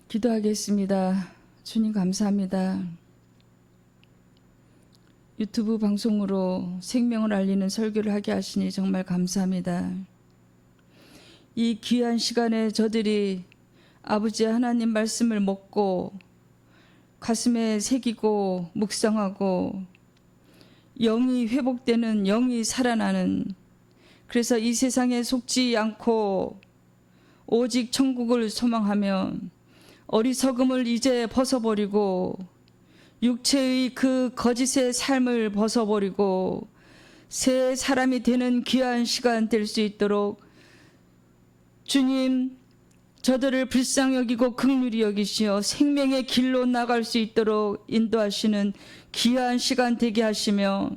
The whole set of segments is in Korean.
기도하겠습니다. 주님 감사합니다. 유튜브 방송으로 생명을 알리는 설교를 하게 하시니 정말 감사합니다. 이 귀한 시간에 저들이 아버지 하나님 말씀을 먹고 가슴에 새기고 묵상하고 영이 회복되는, 영이 살아나는, 그래서 이 세상에 속지 않고 오직 천국을 소망하며 어리석음을 이제 벗어버리고 육체의 그 거짓의 삶을 벗어버리고 새 사람이 되는 귀한 시간 될 수 있도록 주님, 저들을 불쌍히 여기고 긍휼히 여기시어 생명의 길로 나갈 수 있도록 인도하시는 귀한 시간 되게 하시며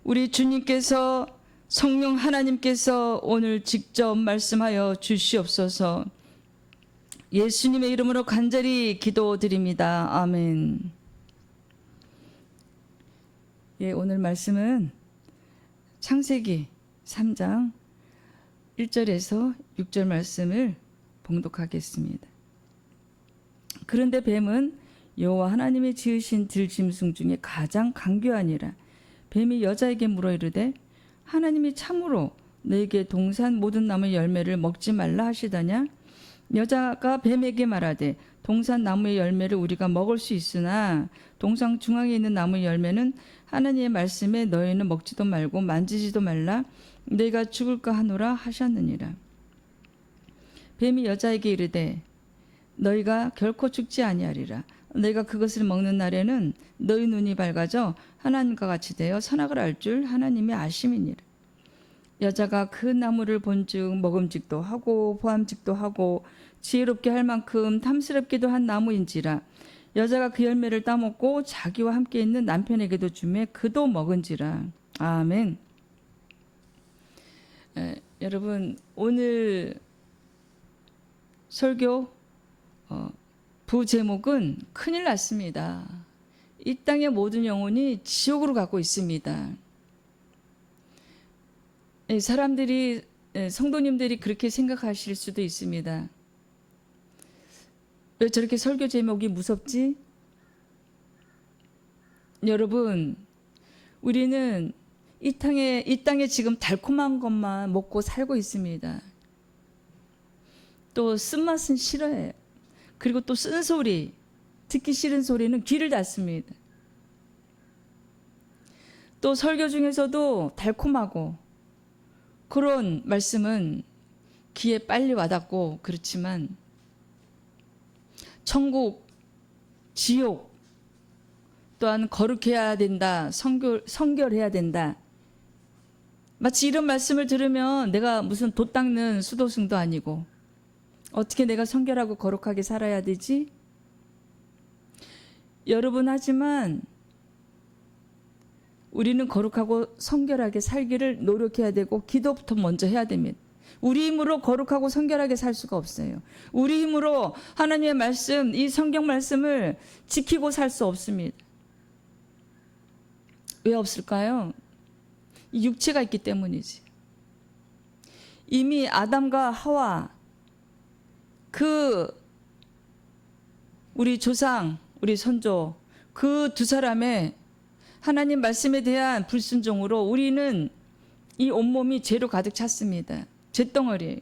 우리 주님께서, 성령 하나님께서 오늘 직접 말씀하여 주시옵소서. 예수님의 이름으로 간절히 기도드립니다. 아멘. 예, 오늘 말씀은 창세기 3장 1절에서 6절 말씀을 봉독하겠습니다. 그런데 뱀은 여호와 하나님이 지으신 들짐승 중에 가장 강교하니라. 뱀이 여자에게 물어 이르되 하나님이 참으로 너에게 동산 모든 나무 열매를 먹지 말라 하시더냐? 여자가 뱀에게 말하되 동산 나무의 열매를 우리가 먹을 수 있으나 동산 중앙에 있는 나무 열매는 하나님의 말씀에 너희는 먹지도 말고 만지지도 말라 너희가 죽을까 하노라 하셨느니라. 뱀이 여자에게 이르되 너희가 결코 죽지 아니하리라. 너희가 그것을 먹는 날에는 너희 눈이 밝아져 하나님과 같이 되어 선악을 알 줄 하나님이 아심이니라. 여자가 그 나무를 본즉 먹음직도 하고 보암직도 하고 지혜롭게 할 만큼 탐스럽기도 한 나무인지라. 여자가 그 열매를 따먹고 자기와 함께 있는 남편에게도 주매 그도 먹은지라. 아멘. 여러분, 오늘 설교 부제목은 큰일 났습니다. 이 땅의 모든 영혼이 지옥으로 가고 있습니다. 사람들이, 성도님들이 그렇게 생각하실 수도 있습니다. 왜 저렇게 설교 제목이 무섭지? 여러분, 우리는 이 땅에 지금 달콤한 것만 먹고 살고 있습니다. 또 쓴맛은 싫어해요. 그리고 또 쓴소리, 듣기 싫은 소리는 귀를 닫습니다. 또 설교 중에서도 달콤하고 그런 말씀은 귀에 빨리 와닿고 그렇지만 천국, 지옥, 또한 거룩해야 된다, 성결해야 된다. 마치 이런 말씀을 들으면 내가 무슨 돛 닦는 수도승도 아니고 어떻게 내가 성결하고 거룩하게 살아야 되지? 여러분, 하지만 우리는 거룩하고 성결하게 살기를 노력해야 되고 기도부터 먼저 해야 됩니다. 우리 힘으로 거룩하고 성결하게 살 수가 없어요. 우리 힘으로 하나님의 말씀, 이 성경 말씀을 지키고 살 수 없습니다. 왜 없을까요? 이 육체가 있기 때문이지. 이미 아담과 하와, 우리 조상, 우리 선조, 그 두 사람의 하나님 말씀에 대한 불순종으로 우리는 이 온몸이 죄로 가득 찼습니다. 죄덩어리예요.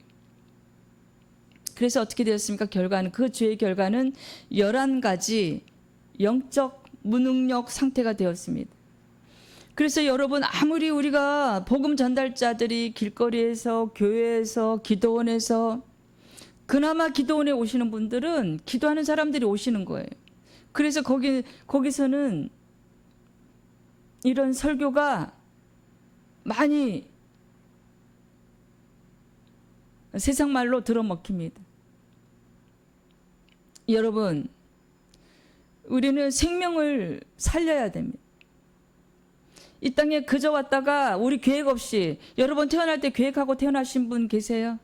그래서 어떻게 되었습니까? 결과는, 그 죄의 결과는 11가지 영적 무능력 상태가 되었습니다. 그래서 여러분, 아무리 우리가 복음 전달자들이 길거리에서, 교회에서, 기도원에서, 그나마 기도원에 오시는 분들은 기도하는 사람들이 오시는 거예요. 그래서 거기서는 이런 설교가 많이 세상 말로 들어먹힙니다. 여러분, 우리는 생명을 살려야 됩니다. 이 땅에 그저 왔다가 우리 계획 없이, 여러분 태어날 때 계획하고 태어나신 분 계세요?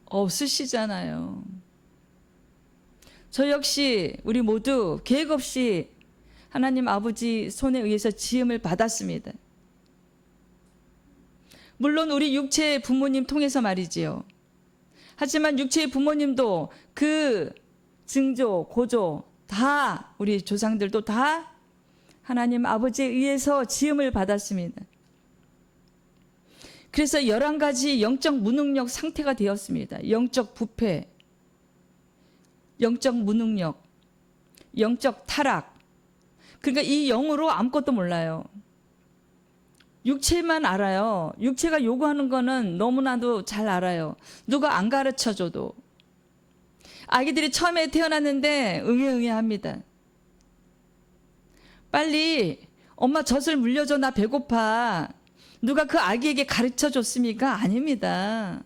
없으시잖아요. 저 역시 우리 모두 계획 없이 하나님 아버지 손에 의해서 지음을 받았습니다. 물론 우리 육체의 부모님 통해서 말이지요. 하지만 육체의 부모님도 그 증조, 고조 다 우리 조상들도 다 하나님 아버지에 의해서 지음을 받았습니다. 그래서 11가지 영적 무능력 상태가 되었습니다. 영적 부패, 영적 무능력, 영적 타락. 그러니까 이 영으로 아무것도 몰라요. 육체만 알아요. 육체가 요구하는 거는 너무나도 잘 알아요. 누가 안 가르쳐줘도. 아기들이 처음에 태어났는데 응애응애합니다. 빨리 엄마 젖을 물려줘, 나 배고파. 누가 그 아기에게 가르쳐 줬습니까? 아닙니다.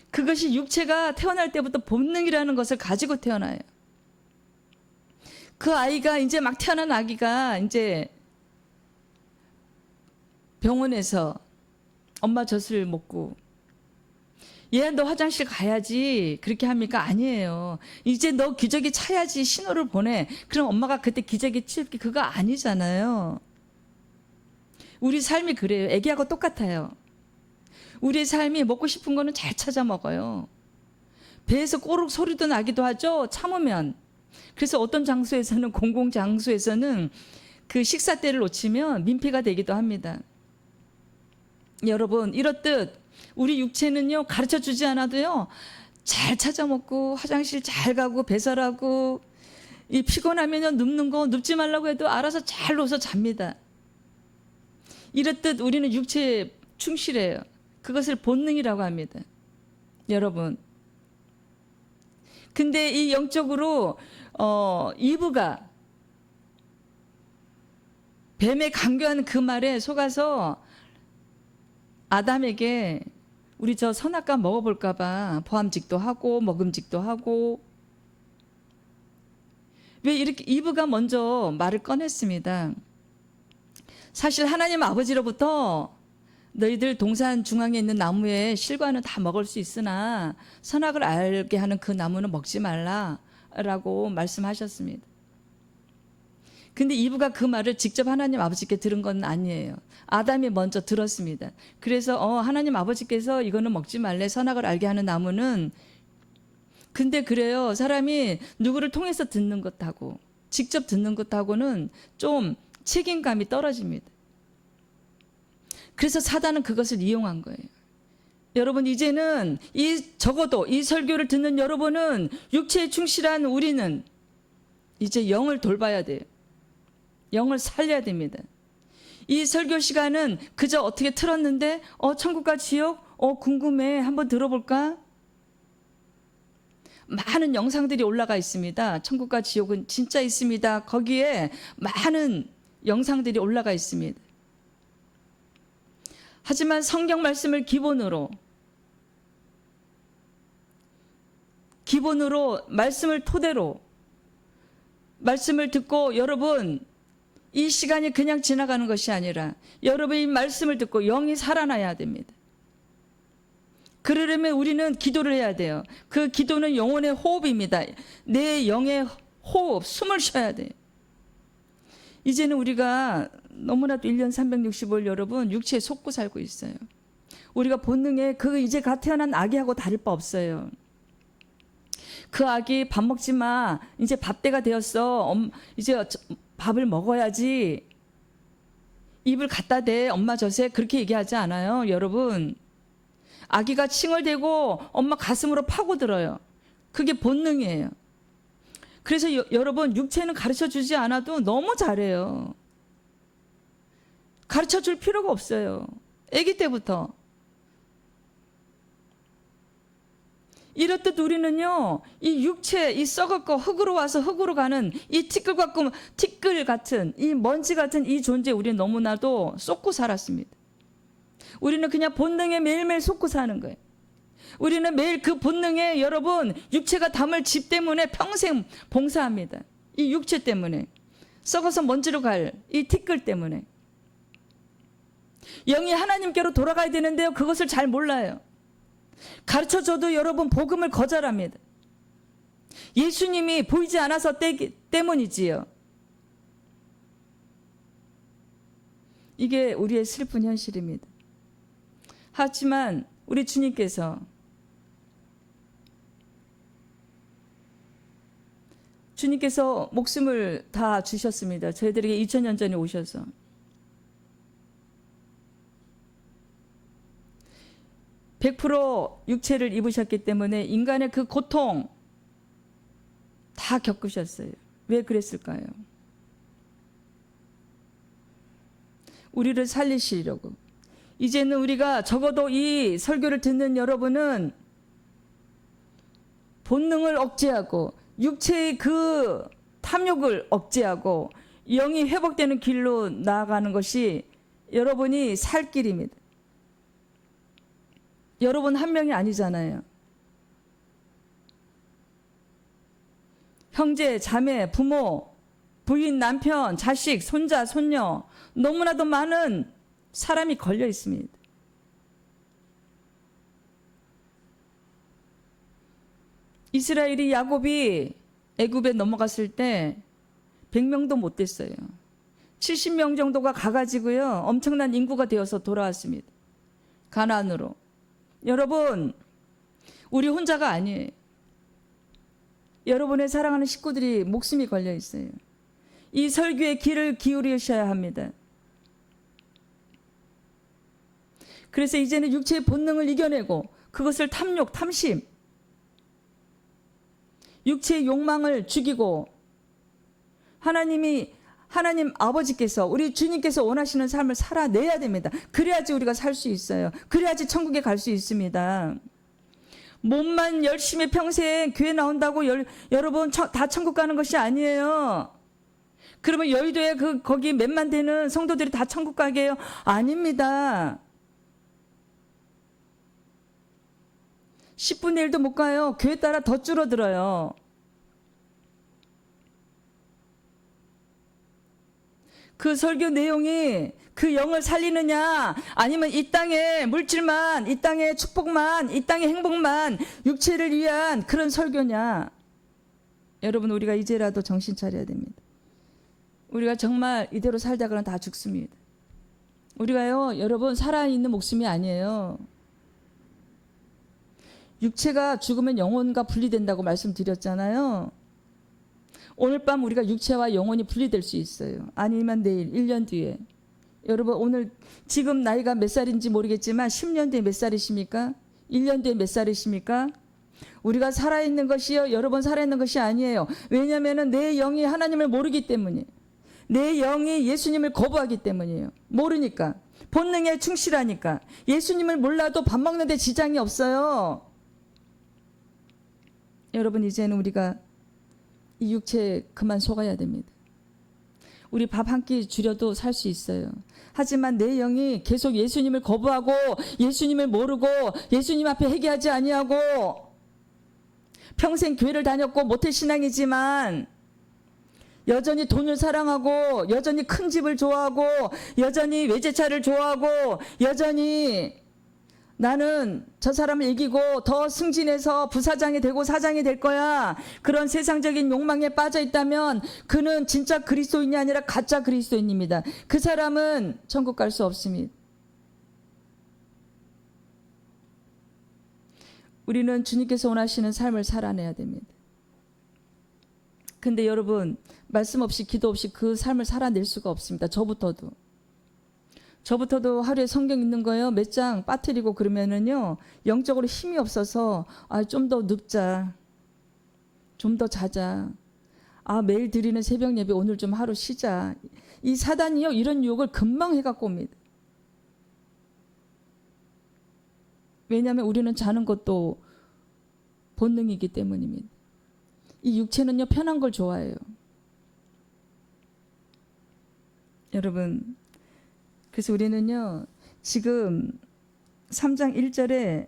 그것이 육체가 태어날 때부터 본능이라는 것을 가지고 태어나요. 그 아이가 이제 막 태어난 아기가 이제 병원에서 엄마 젖을 먹고, 얘야 너 화장실 가야지 그렇게 합니까? 아니에요. 이제 너 기저귀 차야지 신호를 보내. 그럼 엄마가 그때 기저귀 칠게, 그거 아니잖아요. 우리 삶이 그래요. 애기하고 똑같아요. 우리의 삶이 먹고 싶은 거는 잘 찾아 먹어요. 배에서 꼬르륵 소리도 나기도 하죠. 참으면. 그래서 어떤 장소에서는, 공공 장소에서는 그 식사 때를 놓치면 민폐가 되기도 합니다. 여러분, 이렇듯 우리 육체는요, 가르쳐 주지 않아도요, 잘 찾아 먹고 화장실 잘 가고 배설하고, 이 피곤하면 눕는 거 눕지 말라고 해도 알아서 잘 누워서 잡니다. 이렇듯 우리는 육체에 충실해요. 그것을 본능이라고 합니다. 여러분. 근데 이 영적으로 이브가 뱀의 강교한 그 말에 속아서 아담에게 우리 저 선악과 먹어볼까 봐 보암직도 하고 먹음직도 하고, 왜 이렇게 이브가 먼저 말을 꺼냈습니다. 사실 하나님 아버지로부터 너희들 동산 중앙에 있는 나무의 실과는 다 먹을 수 있으나 선악을 알게 하는 그 나무는 먹지 말라라고 말씀하셨습니다. 근데 이브가 그 말을 직접 하나님 아버지께 들은 건 아니에요. 아담이 먼저 들었습니다. 그래서 하나님 아버지께서 이거는 먹지 말래, 선악을 알게 하는 나무는. 근데 그래요. 사람이 누구를 통해서 듣는 것하고 직접 듣는 것하고는 좀 책임감이 떨어집니다. 그래서 사단은 그것을 이용한 거예요. 여러분, 이제는 적어도 이 설교를 듣는 여러분은, 육체에 충실한 우리는 이제 영을 돌봐야 돼요. 영을 살려야 됩니다. 이 설교 시간은 그저 어떻게 틀었는데 천국과 지옥 궁금해, 한번 들어볼까? 많은 영상들이 올라가 있습니다. 천국과 지옥은 진짜 있습니다. 거기에 많은 영상들이 올라가 있습니다. 하지만 성경 말씀을 기본으로 말씀을 토대로 말씀을 듣고, 여러분 이 시간이 그냥 지나가는 것이 아니라 여러분이 말씀을 듣고 영이 살아나야 됩니다. 그러려면 우리는 기도를 해야 돼요. 그 기도는 영혼의 호흡입니다. 내 영의 호흡, 숨을 쉬어야 돼요. 이제는 우리가 너무나도 1년 365일 여러분 육체에 속고 살고 있어요. 우리가 본능에 이제 갓 태어난 아기하고 다를 바 없어요. 그 아기 밥 먹지 마, 이제 밥 때가 되었어, 이제 밥을 먹어야지, 입을 갖다 대, 엄마 젖에, 그렇게 얘기하지 않아요. 여러분, 아기가 칭얼대고 엄마 가슴으로 파고들어요. 그게 본능이에요. 그래서 여러분, 육체는 가르쳐 주지 않아도 너무 잘해요. 가르쳐 줄 필요가 없어요. 아기 때부터. 이렇듯 우리는요, 이 육체, 이 썩었고 흙으로 와서 흙으로 가는 이 티끌 같은, 이 먼지 같은 이 존재에 우리는 너무나도 쏟고 살았습니다. 우리는 그냥 본능에 매일매일 쏟고 사는 거예요. 우리는 매일 그 본능에, 여러분, 육체가 담을 집 때문에 평생 봉사합니다. 이 육체 때문에. 썩어서 먼지로 갈 이 티끌 때문에. 영이 하나님께로 돌아가야 되는데요, 그것을 잘 몰라요. 가르쳐줘도 여러분 복음을 거절합니다. 예수님이 보이지 않아서 때문이지요. 이게 우리의 슬픈 현실입니다. 하지만 우리 주님께서 주님께서 목숨을 다 주셨습니다. 저희들에게 2000년 전에 오셔서. (100% 육체를 입으셨기 때문에) 인간의 그 고통 다 겪으셨어요. 왜 그랬을까요? 우리를 살리시려고. 이제는 우리가, 적어도 이 설교를 듣는 여러분은 본능을 억제하고 육체의 그 탐욕을 억제하고 영이 회복되는 길로 나아가는 것이 여러분이 살 길입니다. 여러분 한 명이 아니잖아요. 형제, 자매, 부모, 부인, 남편, 자식, 손자, 손녀, 너무나도 많은 사람이 걸려 있습니다. 이스라엘이, 야곱이 애굽에 넘어갔을 때 100명도 못 됐어요. 70명 정도가 가가지고요, 엄청난 인구가 되어서 돌아왔습니다. 가나안으로. 여러분, 우리 혼자가 아니에요. 여러분의 사랑하는 식구들이 목숨이 걸려 있어요. 이 설교에 귀를 기울이셔야 합니다. 그래서 이제는 육체의 본능을 이겨내고 그것을 탐욕, 탐심, 육체의 욕망을 죽이고 하나님 아버지께서, 우리 주님께서 원하시는 삶을 살아내야 됩니다. 그래야지 우리가 살 수 있어요. 그래야지 천국에 갈 수 있습니다. 몸만 열심히 평생 교회 나온다고 여러분 다 천국 가는 것이 아니에요. 그러면 여의도에 거기 몇만 되는 성도들이 다 천국 가게요? 아닙니다. 10분의 1도 못 가요. 교회 따라 더 줄어들어요. 그 설교 내용이 그 영을 살리느냐, 아니면 이 땅의 물질만, 이 땅의 축복만, 이 땅의 행복만, 육체를 위한 그런 설교냐. 여러분, 우리가 이제라도 정신 차려야 됩니다. 우리가 정말 이대로 살다가는 다 죽습니다. 우리가요, 여러분, 살아있는 목숨이 아니에요. 육체가 죽으면 영혼과 분리된다고 말씀드렸잖아요. 오늘 밤 우리가 육체와 영혼이 분리될 수 있어요. 아니면 내일, 1년 뒤에. 여러분, 오늘 지금 나이가 몇 살인지 모르겠지만 10년 뒤에 몇 살이십니까? 1년 뒤에 몇 살이십니까? 우리가 살아있는 것이요, 여러분 살아있는 것이 아니에요. 왜냐하면 내 영이 하나님을 모르기 때문이에요. 내 영이 예수님을 거부하기 때문이에요. 모르니까. 본능에 충실하니까. 예수님을 몰라도 밥 먹는데 지장이 없어요. 여러분, 이제는 우리가 이 육체에 그만 속아야 됩니다. 우리 밥 한 끼 줄여도 살 수 있어요. 하지만 내 영이 계속 예수님을 거부하고 예수님을 모르고 예수님 앞에 회개하지 아니하고 평생 교회를 다녔고 모태신앙이지만 여전히 돈을 사랑하고 여전히 큰 집을 좋아하고 여전히 외제차를 좋아하고 여전히 나는 저 사람을 이기고 더 승진해서 부사장이 되고 사장이 될 거야. 그런 세상적인 욕망에 빠져 있다면 그는 진짜 그리스도인이 아니라 가짜 그리스도인입니다. 그 사람은 천국 갈 수 없습니다. 우리는 주님께서 원하시는 삶을 살아내야 됩니다. 근데 여러분, 말씀 없이 기도 없이 그 삶을 살아낼 수가 없습니다. 저부터도 하루에 성경 읽는 거예요. 몇 장 빠뜨리고 그러면은요, 영적으로 힘이 없어서 좀 더 눕자, 좀 더 자자, 매일 드리는 새벽 예배 오늘 좀 하루 쉬자. 이 사단이요, 이런 유혹을 금방 해갖고 옵니다. 왜냐하면 우리는 자는 것도 본능이기 때문입니다. 이 육체는요, 편한 걸 좋아해요. 여러분, 그래서 우리는요, 지금 3장 1절에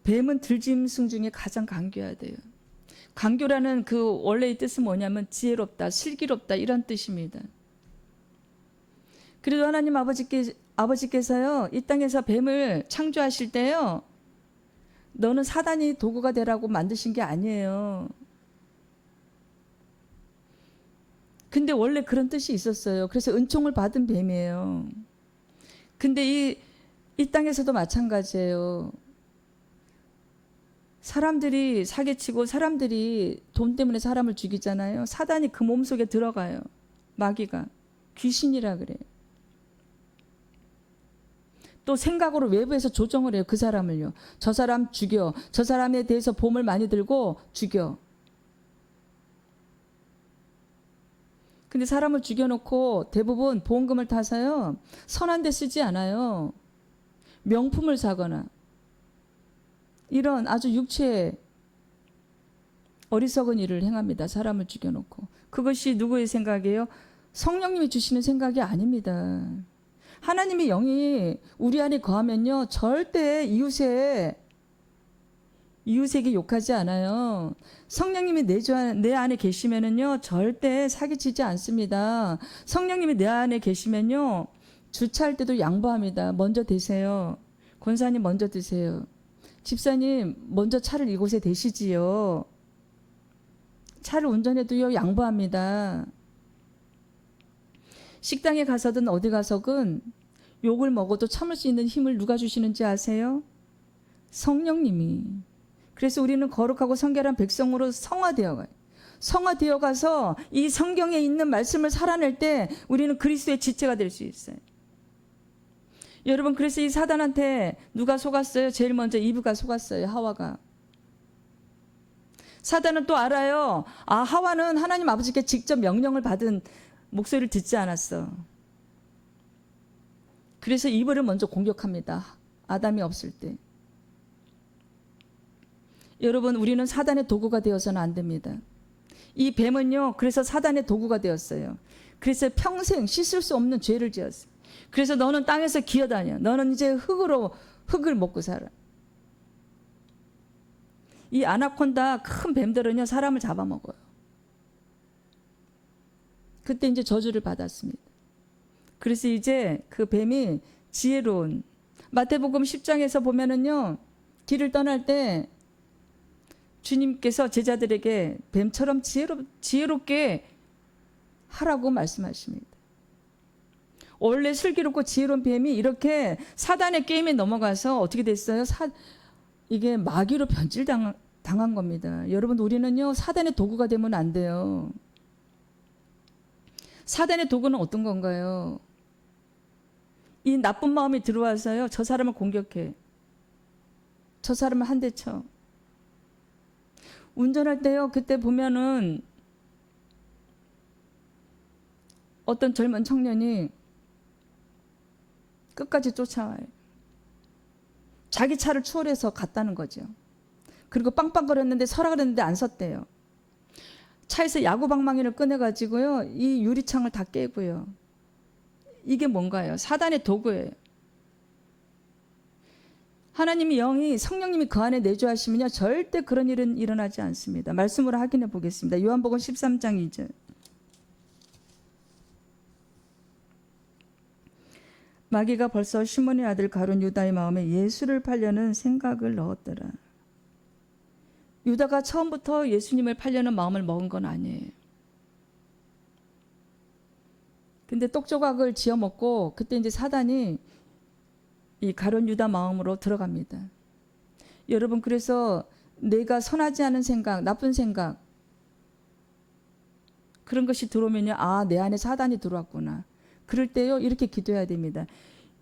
뱀은 들짐승 중에 가장 강교해야 돼요. 강교라는 그 원래의 뜻은 뭐냐면 지혜롭다, 슬기롭다, 이런 뜻입니다. 그래도 하나님 아버지께서요, 이 땅에서 뱀을 창조하실 때요, 너는 사단이 도구가 되라고 만드신 게 아니에요. 근데 원래 그런 뜻이 있었어요. 그래서 은총을 받은 뱀이에요. 근데 이 땅에서도 마찬가지예요. 사람들이 사기치고 사람들이 돈 때문에 사람을 죽이잖아요. 사단이 그 몸속에 들어가요. 마귀가. 귀신이라 그래요. 또 생각으로 외부에서 조정을 해요. 그 사람을요. 저 사람 죽여. 저 사람에 대해서 보험을 많이 들고 죽여. 근데 사람을 죽여놓고 대부분 보험금을 타서요. 선한 데 쓰지 않아요. 명품을 사거나 이런 아주 육체의 어리석은 일을 행합니다. 사람을 죽여놓고. 그것이 누구의 생각이에요? 성령님이 주시는 생각이 아닙니다. 하나님의 영이 우리 안에 거하면요. 절대 이웃에게 욕하지 않아요. 성령님이 내 안에 계시면은요. 절대 사기치지 않습니다. 성령님이 내 안에 계시면요. 주차할 때도 양보합니다. 먼저 대세요. 권사님 먼저 드세요. 집사님 먼저 차를 이곳에 대시지요. 차를 운전해도요. 양보합니다. 식당에 가서든 어디 가서든 욕을 먹어도 참을 수 있는 힘을 누가 주시는지 아세요? 성령님이. 그래서 우리는 거룩하고 성결한 백성으로 성화되어 가요. 성화되어 가서 이 성경에 있는 말씀을 살아낼 때 우리는 그리스도의 지체가 될 수 있어요. 여러분, 그래서 이 사단한테 누가 속았어요? 제일 먼저 이브가 속았어요. 하와가. 사단은 또 알아요. 아, 하와는 하나님 아버지께 직접 명령을 받은 목소리를 듣지 않았어. 그래서 이브를 먼저 공격합니다. 아담이 없을 때. 여러분, 우리는 사단의 도구가 되어서는 안 됩니다. 이 뱀은요, 그래서 사단의 도구가 되었어요. 그래서 평생 씻을 수 없는 죄를 지었어요. 그래서 너는 땅에서 기어다녀. 너는 이제 흙을 먹고 살아. 이 아나콘다 큰 뱀들은요, 사람을 잡아먹어요. 그때 이제 저주를 받았습니다. 그래서 이제 그 뱀이 지혜로운, 마태복음 10장에서 보면은요, 길을 떠날 때 주님께서 제자들에게 뱀처럼 지혜롭게 하라고 말씀하십니다. 원래 슬기롭고 지혜로운 뱀이 이렇게 사단의 게임에 넘어가서 어떻게 됐어요? 이게 마귀로 변질당한 겁니다. 여러분, 우리는요, 사단의 도구가 되면 안 돼요. 사단의 도구는 어떤 건가요? 이 나쁜 마음이 들어와서요, 저 사람을 공격해. 저 사람을 한 대 쳐. 운전할 때요, 그때 보면은 어떤 젊은 청년이 끝까지 쫓아와요. 자기 차를 추월해서 갔다는 거죠. 그리고 빵빵거렸는데 서라 그랬는데 안 섰대요. 차에서 야구방망이를 꺼내가지고요, 이 유리창을 다 깨고요. 이게 뭔가요? 사단의 도구예요. 하나님의 영이, 성령님이 그 안에 내주하시면요, 절대 그런 일은 일어나지 않습니다. 말씀으로 확인해 보겠습니다. 요한복음 13장 2절. 마귀가 벌써 시몬의 아들 가룟 유다의 마음에 예수를 팔려는 생각을 넣었더라. 유다가 처음부터 예수님을 팔려는 마음을 먹은 건 아니에요. 근데 똑조각을 지어 먹고 그때 이제 사단이 이 가룟 유다 마음으로 들어갑니다. 여러분, 그래서 내가 선하지 않은 생각, 나쁜 생각, 그런 것이 들어오면요, 아, 내 안에 사단이 들어왔구나. 그럴 때요, 이렇게 기도해야 됩니다.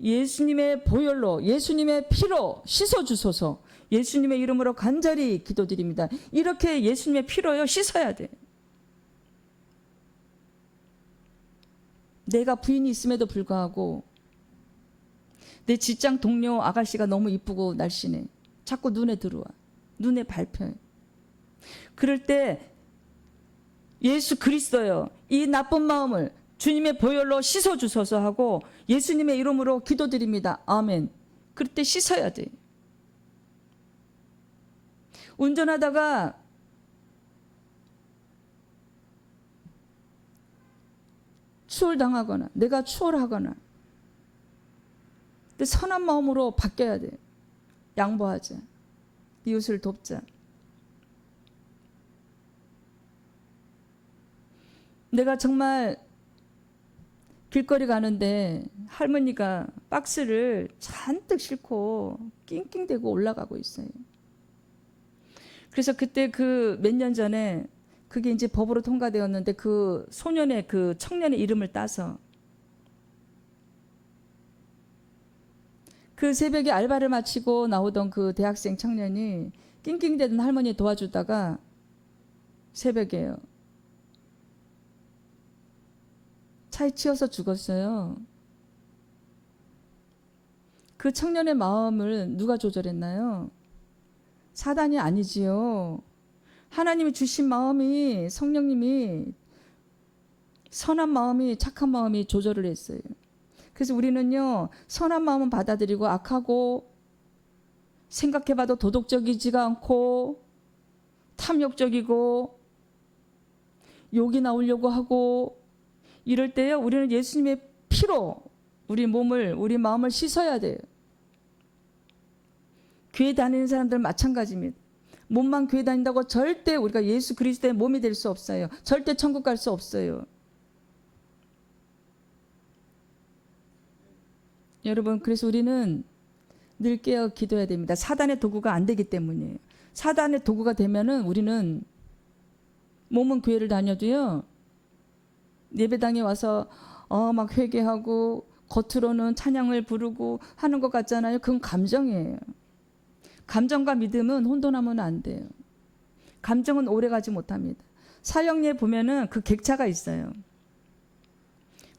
예수님의 보혈로, 예수님의 피로 씻어주소서. 예수님의 이름으로 간절히 기도드립니다. 이렇게 예수님의 피로요, 씻어야 돼. 내가 부인이 있음에도 불구하고 내 직장 동료 아가씨가 너무 이쁘고 날씬해. 자꾸 눈에 들어와. 눈에 밟혀요. 그럴 때 예수 그리스도요, 이 나쁜 마음을 주님의 보혈로 씻어주소서 하고 예수님의 이름으로 기도드립니다. 아멘. 그럴 때 씻어야 돼. 운전하다가 추월당하거나 내가 추월하거나, 근데 선한 마음으로 바뀌어야 돼. 양보하자. 이웃을 돕자. 내가 정말 길거리 가는데 할머니가 박스를 잔뜩 싣고 낑낑대고 올라가고 있어요. 그래서 그때 그 몇 년 전에 그게 이제 법으로 통과되었는데 그 소년의 그 청년의 이름을 따서 그 새벽에 알바를 마치고 나오던 그 대학생 청년이 낑낑대던 할머니 도와주다가 새벽에요. 차에 치여서 죽었어요. 그 청년의 마음을 누가 조절했나요? 사단이 아니지요. 하나님이 주신 마음이, 성령님이, 선한 마음이, 착한 마음이 조절을 했어요. 그래서 우리는요, 선한 마음은 받아들이고 악하고 생각해봐도 도덕적이지가 않고 탐욕적이고 욕이 나오려고 하고 이럴 때요, 우리는 예수님의 피로 우리 몸을, 우리 마음을 씻어야 돼요. 교회 다니는 사람들 마찬가지입니다. 몸만 교회 다닌다고 절대 우리가 예수 그리스도의 몸이 될 수 없어요. 절대 천국 갈 수 없어요. 여러분, 그래서 우리는 늘 깨어 기도해야 됩니다. 사단의 도구가 안 되기 때문이에요. 사단의 도구가 되면은 우리는 몸은 교회를 다녀도요, 예배당에 와서 막 회개하고 겉으로는 찬양을 부르고 하는 것 같잖아요. 그건 감정이에요. 감정과 믿음은 혼돈하면 안 돼요. 감정은 오래가지 못합니다. 사형리에 보면은 그 객차가 있어요.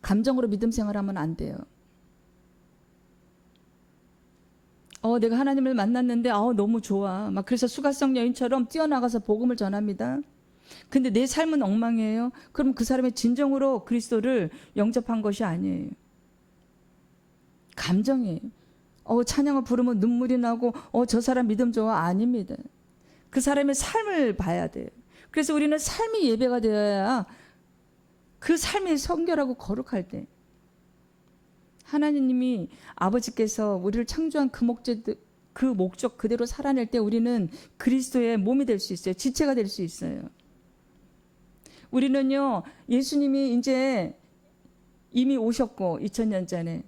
감정으로 믿음 생활하면 안 돼요. 내가 하나님을 만났는데 너무 좋아. 막 그래서 수가성 여인처럼 뛰어나가서 복음을 전합니다. 근데 내 삶은 엉망이에요. 그럼 그 사람의 진정으로 그리스도를 영접한 것이 아니에요. 감정이에요. 찬양을 부르면 눈물이 나고 저 사람 믿음 좋아. 아닙니다. 그 사람의 삶을 봐야 돼요. 그래서 우리는 삶이 예배가 되어야 그 삶이 성결하고 거룩할 때 하나님이 아버지께서 우리를 창조한 그 목적 그대로 살아낼 때 우리는 그리스도의 몸이 될 수 있어요. 지체가 될 수 있어요. 우리는요, 예수님이 이제 이미 오셨고 2000년 전에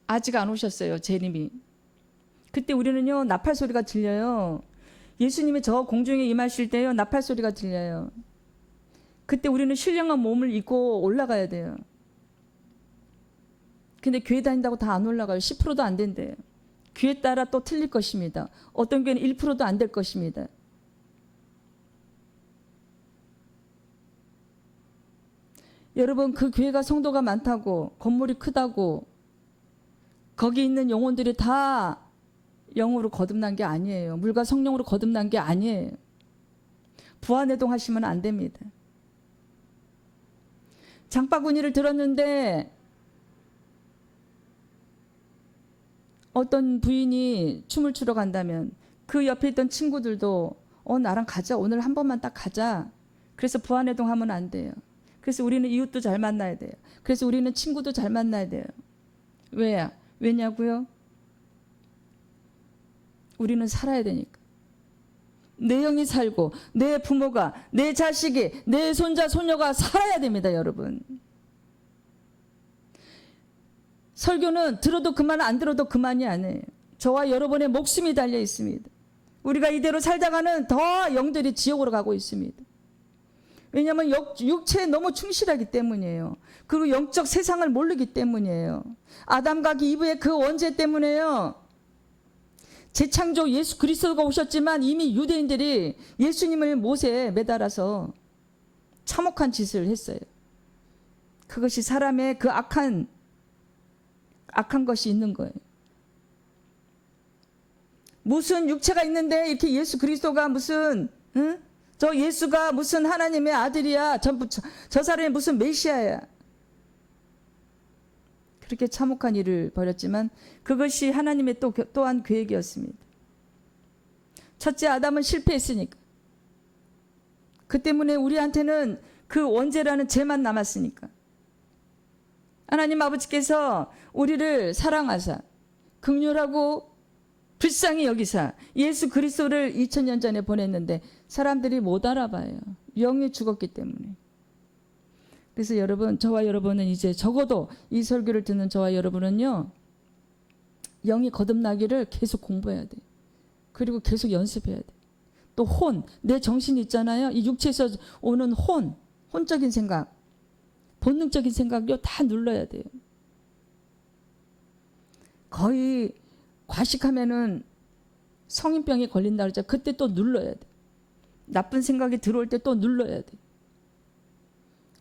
아직 안 오셨어요. 재림이. 그때 우리는요, 나팔 소리가 들려요. 예수님이 저 공중에 임하실 때요, 나팔 소리가 들려요. 그때 우리는 신령한 몸을 입고 올라가야 돼요. 근데 교회 다닌다고 다 안 올라가요. 10%도 안 된대요. 교회 따라 또 틀릴 것입니다. 어떤 교회는 1%도 안 될 것입니다. 여러분, 그 교회가 성도가 많다고, 건물이 크다고, 거기 있는 영혼들이 다 영으로 거듭난 게 아니에요. 물과 성령으로 거듭난 게 아니에요. 부하내동 하시면 안 됩니다. 장바구니를 들었는데 어떤 부인이 춤을 추러 간다면 그 옆에 있던 친구들도 나랑 가자. 오늘 한 번만 딱 가자. 그래서 부하내동 하면 안 돼요. 그래서 우리는 이웃도 잘 만나야 돼요. 그래서 우리는 친구도 잘 만나야 돼요. 왜냐고요? 우리는 살아야 되니까. 내 영이 살고 내 부모가, 내 자식이, 내 손자 손녀가 살아야 됩니다. 여러분. 설교는 들어도 그만 안 들어도 그만이 아니에요. 저와 여러분의 목숨이 달려 있습니다. 우리가 이대로 살다가는 더 영들이 지옥으로 가고 있습니다. 왜냐하면 육체에 너무 충실하기 때문이에요. 그리고 영적 세상을 모르기 때문이에요. 아담과 이브의 그 원죄 때문에요. 재창조 예수 그리스도가 오셨지만 이미 유대인들이 예수님을 못에 매달아서 참혹한 짓을 했어요. 그것이 사람의 그 악한 것이 있는 거예요. 무슨 육체가 있는데 이렇게 예수 그리스도가 무슨 저 예수가 무슨 하나님의 아들이야. 저 사람이 무슨 메시아야. 그렇게 참혹한 일을 벌였지만 그것이 하나님의 또한 계획이었습니다. 첫째 아담은 실패했으니까. 그 때문에 우리한테는 그 원죄라는 죄만 남았으니까. 하나님 아버지께서 우리를 사랑하사 긍휼하고 불쌍히 여기사 예수 그리스도를 2000년 전에 보냈는데 사람들이 못 알아봐요. 영이 죽었기 때문에. 그래서 여러분, 저와 여러분은 이제 적어도 이 설교를 듣는 저와 여러분은요, 영이 거듭나기를 계속 공부해야 돼요. 그리고 계속 연습해야 돼요. 또 내 정신이 있잖아요. 이 육체에서 오는 혼적인 생각, 본능적인 생각요 다 눌러야 돼요. 거의 과식하면은 성인병에 걸린다 그러죠. 그때 또 눌러야 돼. 나쁜 생각이 들어올 때 또 눌러야 돼.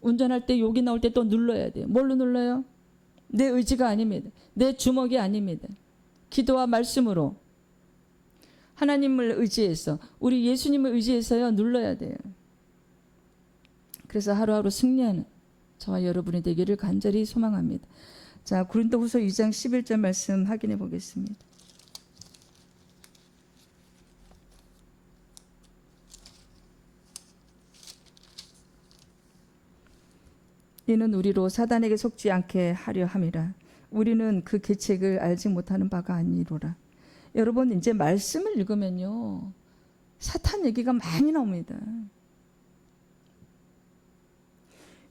운전할 때 욕이 나올 때 또 눌러야 돼요. 뭘로 눌러요? 내 의지가 아닙니다. 내 주먹이 아닙니다. 기도와 말씀으로 하나님을 의지해서, 우리 예수님을 의지해서요 눌러야 돼요. 그래서 하루하루 승리하는 저와 여러분이 되기를 간절히 소망합니다. 자, 고린도후서 2장 11절 말씀 확인해 보겠습니다. 이는 우리로 사단에게 속지 않게 하려 함이라. 우리는 그 계책을 알지 못하는 바가 아니로라. 여러분, 이제 말씀을 읽으면요 사탄 얘기가 많이 나옵니다.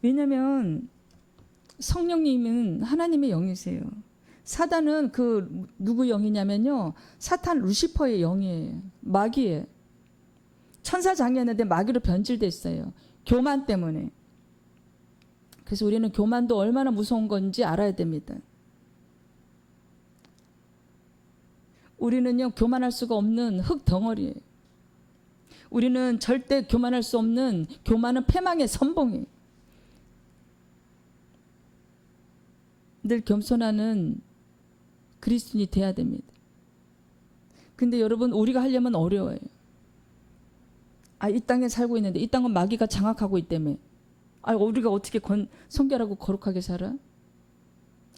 왜냐하면 성령님은 하나님의 영이세요. 사단은 그 누구 영이냐면요 사탄 루시퍼의 영이에요. 마귀예요. 천사장이었는데 마귀로 변질됐어요. 교만 때문에. 그래서 우리는 교만도 얼마나 무서운 건지 알아야 됩니다. 우리는요 교만할 수가 없는 흙 덩어리예요. 우리는 절대 교만할 수 없는, 교만은 패망의 선봉이에요. 늘 겸손하는 그리스도인이 돼야 됩니다. 근데 여러분, 우리가 하려면 어려워요. 이 땅에 살고 있는데 이 땅은 마귀가 장악하고 있다며. 우리가 어떻게 성결하고 거룩하게 살아?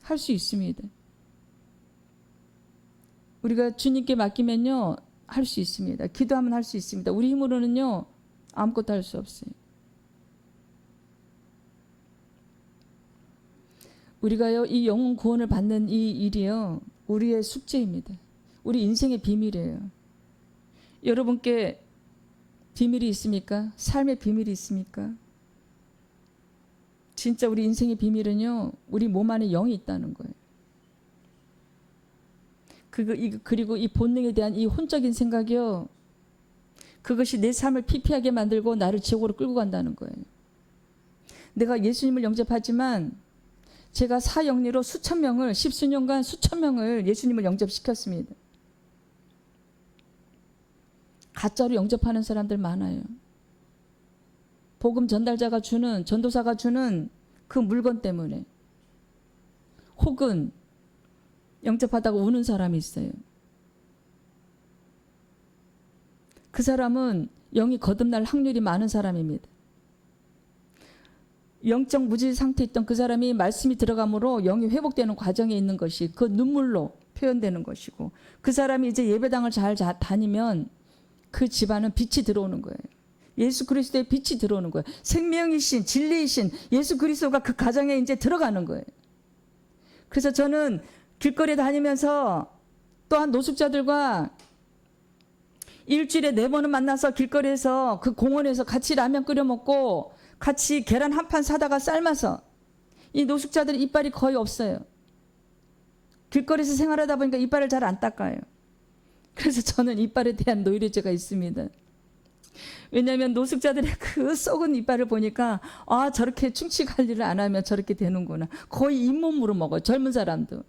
할 수 있습니다. 우리가 주님께 맡기면요 할 수 있습니다. 기도하면 할 수 있습니다. 우리 힘으로는요 아무것도 할 수 없어요. 우리가요 이 영혼 구원을 받는 이 일이요 우리의 숙제입니다. 우리 인생의 비밀이에요. 여러분께 비밀이 있습니까? 삶의 비밀이 있습니까? 진짜 우리 인생의 비밀은요 우리 몸 안에 영이 있다는 거예요. 그리고 이 본능에 대한 이 혼적인 생각이요 그것이 내 삶을 피폐하게 만들고 나를 지옥으로 끌고 간다는 거예요. 내가 예수님을 영접하지만 제가 사형리로 수천 명을, 십수년간 수천 명을 예수님을 영접시켰습니다. 가짜로 영접하는 사람들 많아요. 복음 전달자가 주는, 전도사가 주는 그 물건 때문에. 혹은 영접하다가 우는 사람이 있어요. 그 사람은 영이 거듭날 확률이 많은 사람입니다. 영적 무지 상태에 있던 그 사람이 말씀이 들어감으로 영이 회복되는 과정에 있는 것이 그 눈물로 표현되는 것이고, 그 사람이 이제 예배당을 잘 다니면 그 집안은 빛이 들어오는 거예요. 예수 그리스도의 빛이 들어오는 거예요. 생명이신 진리이신 예수 그리스도가 그 가정에 이제 들어가는 거예요. 그래서 저는 길거리에 다니면서 또한 노숙자들과 일주일에 4번은 만나서 길거리에서 그 공원에서 같이 라면 끓여 먹고 같이 계란 한 판 사다가 삶아서, 이 노숙자들이 이빨이 거의 없어요. 길거리에서 생활하다 보니까 이빨을 잘 안 닦아요. 그래서 저는 이빨에 대한 노이로제가 있습니다. 왜냐하면 노숙자들의 그 썩은 이빨을 보니까 저렇게 충치 관리를 안 하면 저렇게 되는구나. 거의 잇몸으로 먹어요. 젊은 사람도.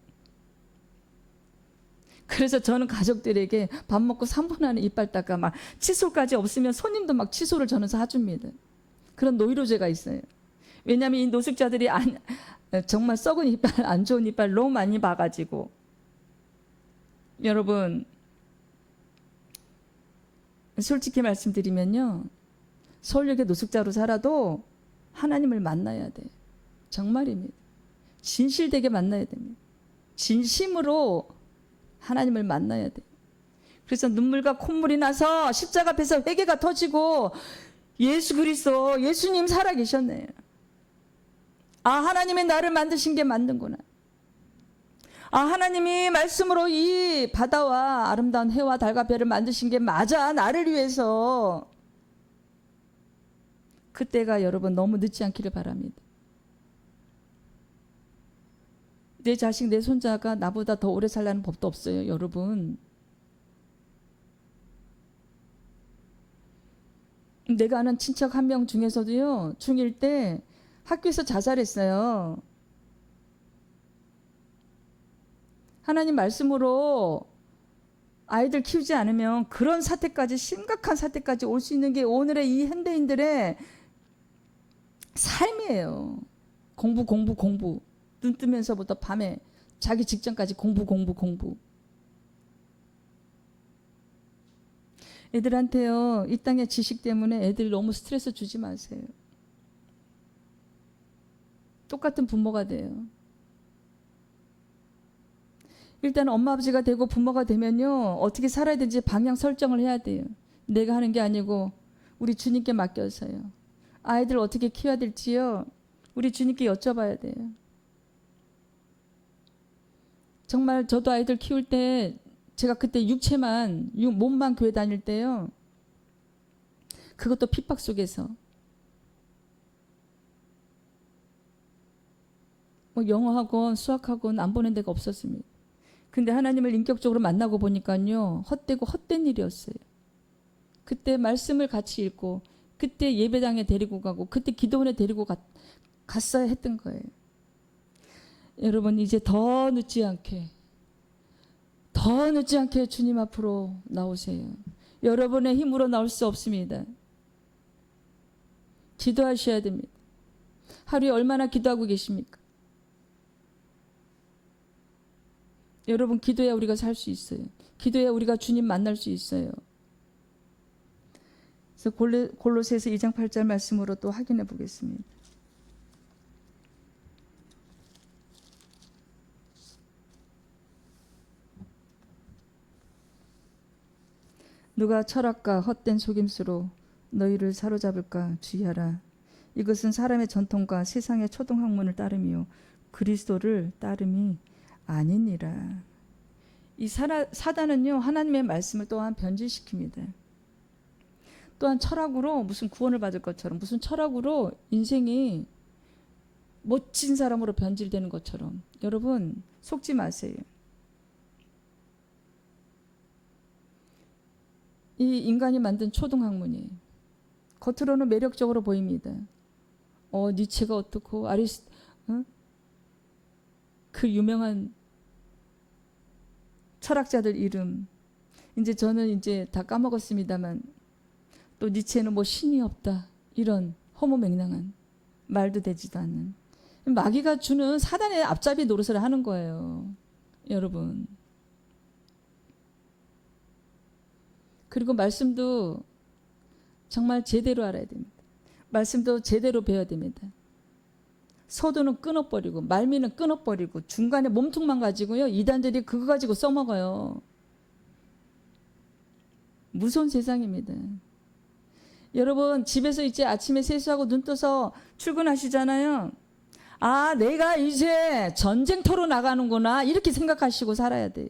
그래서 저는 가족들에게 밥 먹고 3분 안에 이빨 닦아, 막 칫솔까지 없으면 손님도 막 칫솔을 저는 사줍니다. 그런 노이로제가 있어요. 왜냐하면 이 노숙자들이 정말 썩은 이빨, 안 좋은 이빨 너무 많이 봐가지고. 여러분, 솔직히 말씀드리면요, 서울역의 노숙자로 살아도 하나님을 만나야 돼요. 정말입니다. 진실되게 만나야 됩니다. 진심으로 하나님을 만나야 돼요. 그래서 눈물과 콧물이 나서 십자가 앞에서 회개가 터지고, 예수 그리스도, 예수님 살아계셨네요. 하나님이 나를 만드신 게 맞는구나. 하나님이 말씀으로 이 바다와 아름다운 해와 달과 별을 만드신 게 맞아, 나를 위해서. 그때가 여러분 너무 늦지 않기를 바랍니다. 내 자식, 내 손자가 나보다 더 오래 살라는 법도 없어요, 여러분. 내가 아는 친척 한 명 중에서도요, 중1 때 학교에서 자살했어요. 하나님 말씀으로 아이들 키우지 않으면 그런 사태까지, 심각한 사태까지 올 수 있는 게 오늘의 이 현대인들의 삶이에요. 공부. 눈 뜨면서부터 밤에 자기 직전까지 공부. 애들한테요, 이 땅의 지식 때문에 애들 너무 스트레스 주지 마세요. 똑같은 부모가 돼요. 일단 엄마 아버지가 되고 부모가 되면요, 어떻게 살아야 되는지 방향 설정을 해야 돼요. 내가 하는 게 아니고 우리 주님께 맡겨서요. 아이들 어떻게 키워야 될지요, 우리 주님께 여쭤봐야 돼요. 정말 저도 아이들 키울 때, 제가 그때 몸만 교회 다닐 때요, 그것도 핍박 속에서 영어학원, 수학학원 안 보낸 데가 없었습니다. 근데 하나님을 인격적으로 만나고 보니까요, 헛되고 헛된 일이었어요. 그때 말씀을 같이 읽고, 그때 예배당에 데리고 가고, 그때 기도원에 데리고 갔어야 했던 거예요. 여러분, 이제 더 늦지 않게 주님 앞으로 나오세요. 여러분의 힘으로 나올 수 없습니다. 기도하셔야 됩니다. 하루에 얼마나 기도하고 계십니까? 여러분, 기도해야 우리가 살 수 있어요. 기도해야 우리가 주님 만날 수 있어요. 그래서 골로새서 2장 8절 말씀으로 또 확인해 보겠습니다. 누가 철학과 헛된 속임수로 너희를 사로잡을까 주의하라. 이것은 사람의 전통과 세상의 초등학문을 따름이요 그리스도를 따름이 아니니라. 이 사단은요, 하나님의 말씀을 또한 변질시킵니다. 또한 철학으로 무슨 구원을 받을 것처럼, 무슨 철학으로 인생이 멋진 사람으로 변질되는 것처럼. 여러분, 속지 마세요. 이 인간이 만든 초등학문이에요. 겉으로는 매력적으로 보입니다. 니체가 어떻고, 그 유명한 철학자들 이름, 이제 저는 다 까먹었습니다만, 또 니체는 뭐 신이 없다, 이런 허무맹랑한, 말도 되지도 않는 마귀가 주는 사단의 앞잡이 노릇을 하는 거예요, 여러분. 그리고 말씀도 정말 제대로 알아야 됩니다. 말씀도 제대로 배워야 됩니다. 서두는 끊어버리고, 말미는 끊어버리고, 중간에 몸통만 가지고요, 이단들이 그거 가지고 써먹어요. 무서운 세상입니다. 여러분, 집에서 이제 아침에 세수하고 눈 떠서 출근하시잖아요. 아, 내가 이제 전쟁터로 나가는구나, 이렇게 생각하시고 살아야 돼요.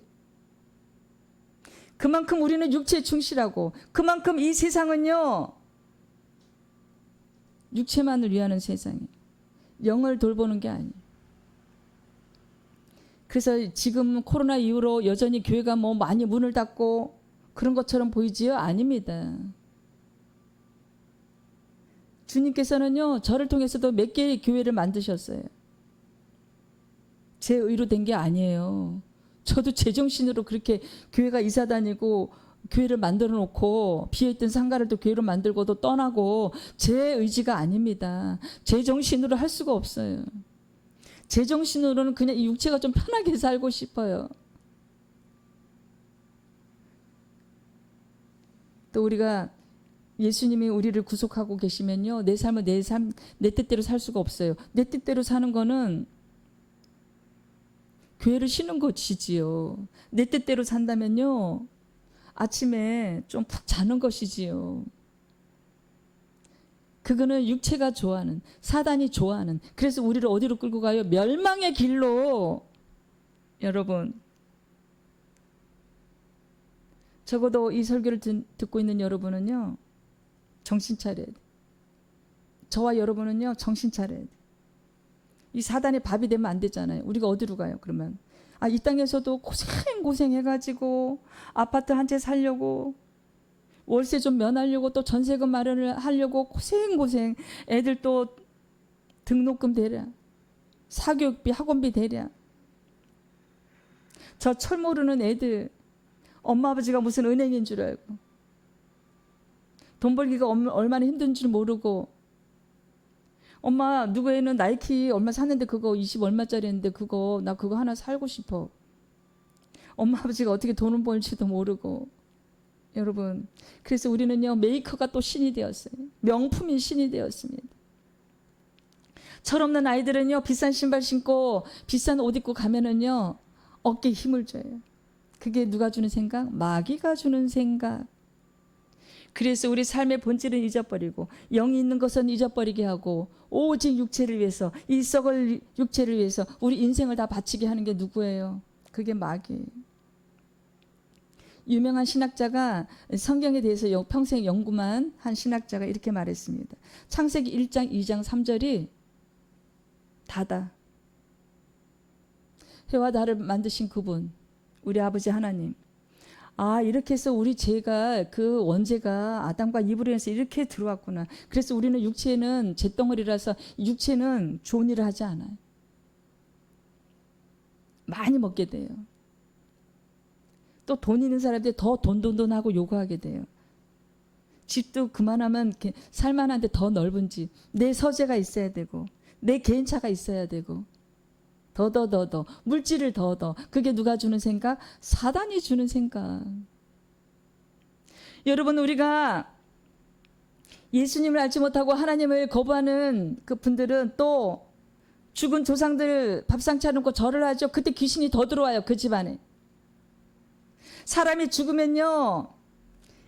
그만큼 우리는 육체에 충실하고, 그만큼 이 세상은요, 육체만을 위하는 세상이에요. 영을 돌보는 게 아니에요. 그래서 지금 코로나 이후로 여전히 교회가 뭐 많이 문을 닫고 그런 것처럼 보이지요? 아닙니다. 주님께서는요, 저를 통해서도 몇 개의 교회를 만드셨어요. 제 의로 된 게 아니에요. 저도 제정신으로 그렇게 교회가 이사 다니고 교회를 만들어 놓고 비어있던 상가를 또 교회로 만들고도 떠나고, 제 의지가 아닙니다. 제 정신으로 할 수가 없어요. 제 정신으로는 그냥 이 육체가 좀 편하게 살고 싶어요. 또 우리가 예수님이 우리를 구속하고 계시면요, 내 삶은 내 뜻대로 살 수가 없어요. 내 뜻대로 사는 거는 교회를 쉬는 것이지요. 내 뜻대로 산다면요, 아침에 좀 푹 자는 것이지요. 그거는 육체가 좋아하는, 사단이 좋아하는, 그래서 우리를 어디로 끌고 가요? 멸망의 길로. 여러분, 적어도 이 설교를 듣고 있는 여러분은요, 정신 차려야 돼. 저와 여러분은요, 정신 차려야 돼. 이 사단의 밥이 되면 안 되잖아요. 우리가 어디로 가요, 그러면? 이 땅에서도 고생해가지고 아파트 한 채 살려고 월세 좀 면하려고 또 전세금 마련을 하려고 고생고생 애들 또 등록금 대랴 사교육비 학원비 대랴 저 철 모르는 애들 엄마 아버지가 무슨 은행인 줄 알고 돈 벌기가 얼마나 힘든 줄 모르고 엄마 누구 애는 나이키 얼마 샀는데 그거 20 얼마짜리인데 그거 나 그거 하나 살고 싶어. 엄마 아버지가 어떻게 돈을 벌지도 모르고 여러분 그래서 우리는요 메이커가 또 신이 되었어요. 명품이 신이 되었습니다. 철없는 아이들은요 비싼 신발 신고 비싼 옷 입고 가면은요 어깨에 힘을 줘요. 그게 누가 주는 생각? 마귀가 주는 생각. 그래서 우리 삶의 본질은 잊어버리고 영이 있는 것은 잊어버리게 하고 오직 육체를 위해서 이 썩을 육체를 위해서 우리 인생을 다 바치게 하는 게 누구예요? 그게 마귀예요. 유명한 신학자가 성경에 대해서 평생 연구만 한 신학자가 이렇게 말했습니다. 창세기 1장 2장 3절이 다다. 해와 달을 만드신 그분 우리 아버지 하나님 이렇게 해서 우리 죄가 그 원죄가 아담과 이브로 인해서 이렇게 들어왔구나. 그래서 우리는 육체는 잿덩어리라서 육체는 좋은 일을 하지 않아요. 많이 먹게 돼요. 또 돈 있는 사람들이 더 돈 하고 요구하게 돼요. 집도 그만하면 살만한데 더 넓은 집. 내 서재가 있어야 되고 내 개인차가 있어야 되고 더 물질을 더 그게 누가 주는 생각? 사단이 주는 생각. 여러분 우리가 예수님을 알지 못하고 하나님을 거부하는 그 분들은 또 죽은 조상들 밥상 차려놓고 절을 하죠. 그때 귀신이 더 들어와요. 그 집안에. 사람이 죽으면요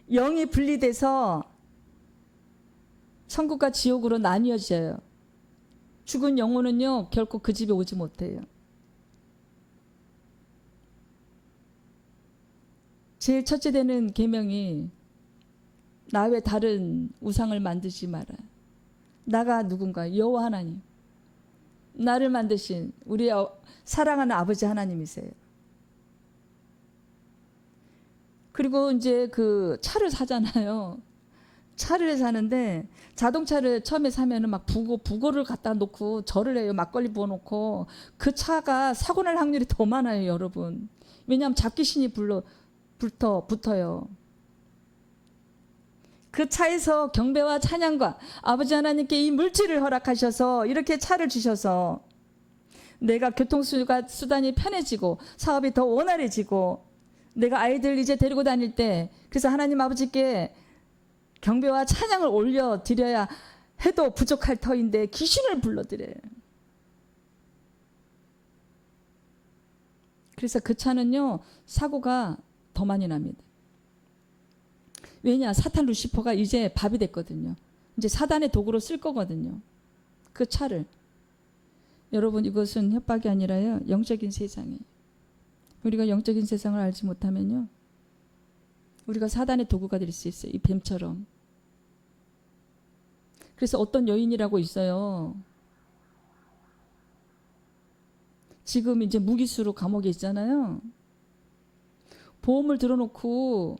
영이 분리돼서 천국과 지옥으로 나뉘어져요. 죽은 영혼은요 결코 그 집에 오지 못해요. 제일 첫째 되는 계명이 나 외 다른 우상을 만들지 마라. 나가 누군가? 여호와 하나님. 나를 만드신 우리 사랑하는 아버지 하나님이세요. 그리고 이제 그 차를 사잖아요. 차를 사는데 자동차를 처음에 사면은 막 부고를 갖다 놓고 절을 해요. 막걸리 부어놓고 그 차가 사고 날 확률이 더 많아요, 여러분. 왜냐하면 잡귀신이 붙어요. 그 차에서 경배와 찬양과 아버지 하나님께 이 물질을 허락하셔서 이렇게 차를 주셔서 내가 교통수단이 편해지고 사업이 더 원활해지고 내가 아이들 이제 데리고 다닐 때 그래서 하나님 아버지께 경배와 찬양을 올려드려야 해도 부족할 터인데 귀신을 불러드려요. 그래서 그 차는요 사고가 더 많이 납니다. 왜냐? 사탄 루시퍼가 이제 밥이 됐거든요. 이제 사단의 도구로 쓸 거거든요. 그 차를. 여러분 이것은 협박이 아니라요 영적인 세상이에요. 우리가 영적인 세상을 알지 못하면요 우리가 사단의 도구가 될 수 있어요. 이 뱀처럼. 그래서 어떤 여인이라고 있어요. 지금 이제 무기수로 감옥에 있잖아요. 보험을 들어놓고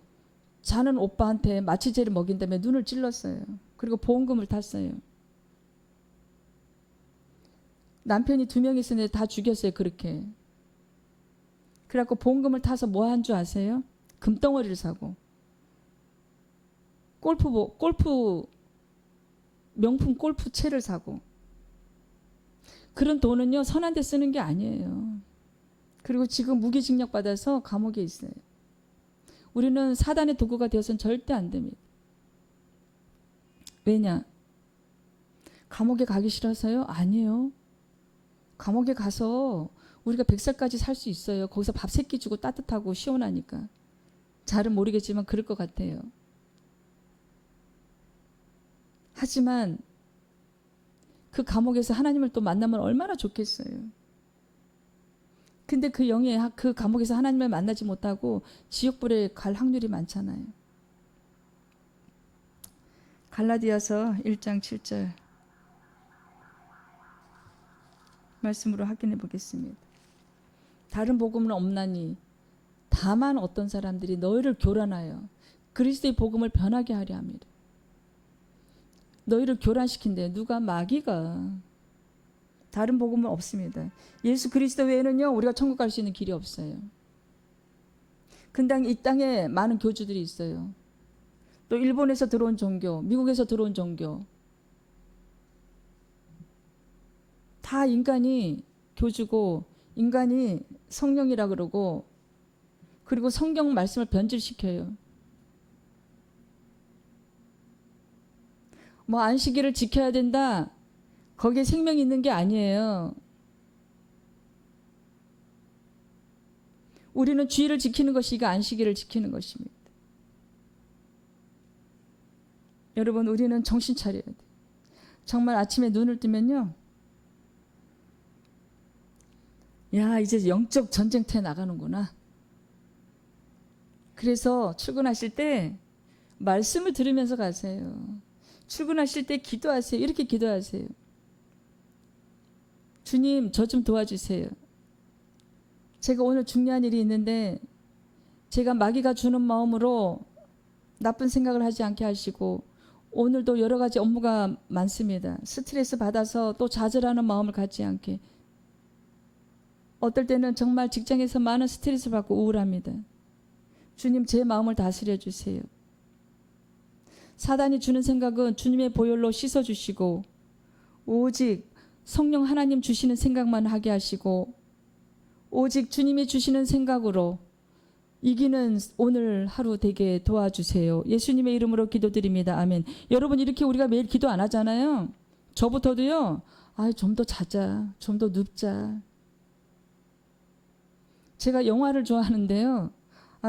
자는 오빠한테 마취제를 먹인 다음에 눈을 찔렀어요. 그리고 보험금을 탔어요. 남편이 2명 있었는데 다 죽였어요. 그렇게. 그래갖고 보험금을 타서 뭐 한 줄 아세요? 금덩어리를 사고 명품 골프채를 사고 그런 돈은요 선한 데 쓰는 게 아니에요. 그리고 지금 무기징역 받아서 감옥에 있어요. 우리는 사단의 도구가 되어서는 절대 안 됩니다. 왜냐? 감옥에 가기 싫어서요? 아니에요. 감옥에 가서 우리가 100살까지 살 수 있어요. 거기서 밥 3끼 주고 따뜻하고 시원하니까. 잘은 모르겠지만 그럴 것 같아요. 하지만 그 감옥에서 하나님을 또 만나면 얼마나 좋겠어요. 근데 그 영이 그 감옥에서 하나님을 만나지 못하고 지옥불에 갈 확률이 많잖아요. 갈라디아서 1장 7절 말씀으로 확인해 보겠습니다. 다른 복음은 없나니 다만 어떤 사람들이 너희를 교란하여 그리스도의 복음을 변하게 하려 합니다. 너희를 교란시킨대. 누가? 마귀가. 다른 복음은 없습니다. 예수 그리스도 외에는요 우리가 천국 갈 수 있는 길이 없어요. 근데 이 땅에 많은 교주들이 있어요. 또 일본에서 들어온 종교, 미국에서 들어온 종교, 다 인간이 교주고 인간이 성령이라 그러고, 그리고 성경 말씀을 변질시켜요. 뭐 안식일을 지켜야 된다, 거기에 생명이 있는 게 아니에요. 우리는 주의를 지키는 것이 이게 안식일을 지키는 것입니다. 여러분, 우리는 정신 차려야 돼요. 정말 아침에 눈을 뜨면요, 야, 이제 영적 전쟁터에 나가는구나. 그래서 출근하실 때 말씀을 들으면서 가세요. 출근하실 때 기도하세요. 이렇게 기도하세요. 주님, 저 좀 도와주세요. 제가 오늘 중요한 일이 있는데 제가 마귀가 주는 마음으로 나쁜 생각을 하지 않게 하시고, 오늘도 여러 가지 업무가 많습니다. 스트레스 받아서 또 좌절하는 마음을 갖지 않게. 어떨 때는 정말 직장에서 많은 스트레스 받고 우울합니다. 주님, 제 마음을 다스려 주세요. 사단이 주는 생각은 주님의 보혈로 씻어주시고 오직 성령 하나님 주시는 생각만 하게 하시고, 오직 주님이 주시는 생각으로 이기는 오늘 하루 되게 도와주세요. 예수님의 이름으로 기도드립니다. 아멘. 여러분, 이렇게 우리가 매일 기도 안 하잖아요. 저부터도요. 좀 더 자자, 좀 더 눕자. 제가 영화를 좋아하는데요.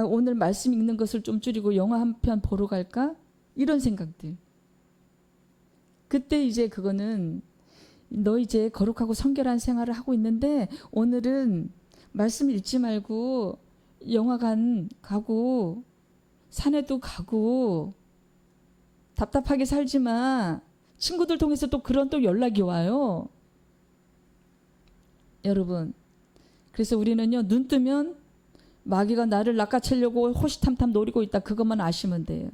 오늘 말씀 읽는 것을 좀 줄이고 영화 한 편 보러 갈까? 이런 생각들. 그때 이제 그거는 너 이제 거룩하고 성결한 생활을 하고 있는데 오늘은 말씀 읽지 말고 영화관 가고 산에도 가고 답답하게 살지 마. 친구들 통해서 또 그런 또 연락이 와요. 여러분, 그래서 우리는요, 눈 뜨면 마귀가 나를 낚아채려고 호시탐탐 노리고 있다, 그것만 아시면 돼요.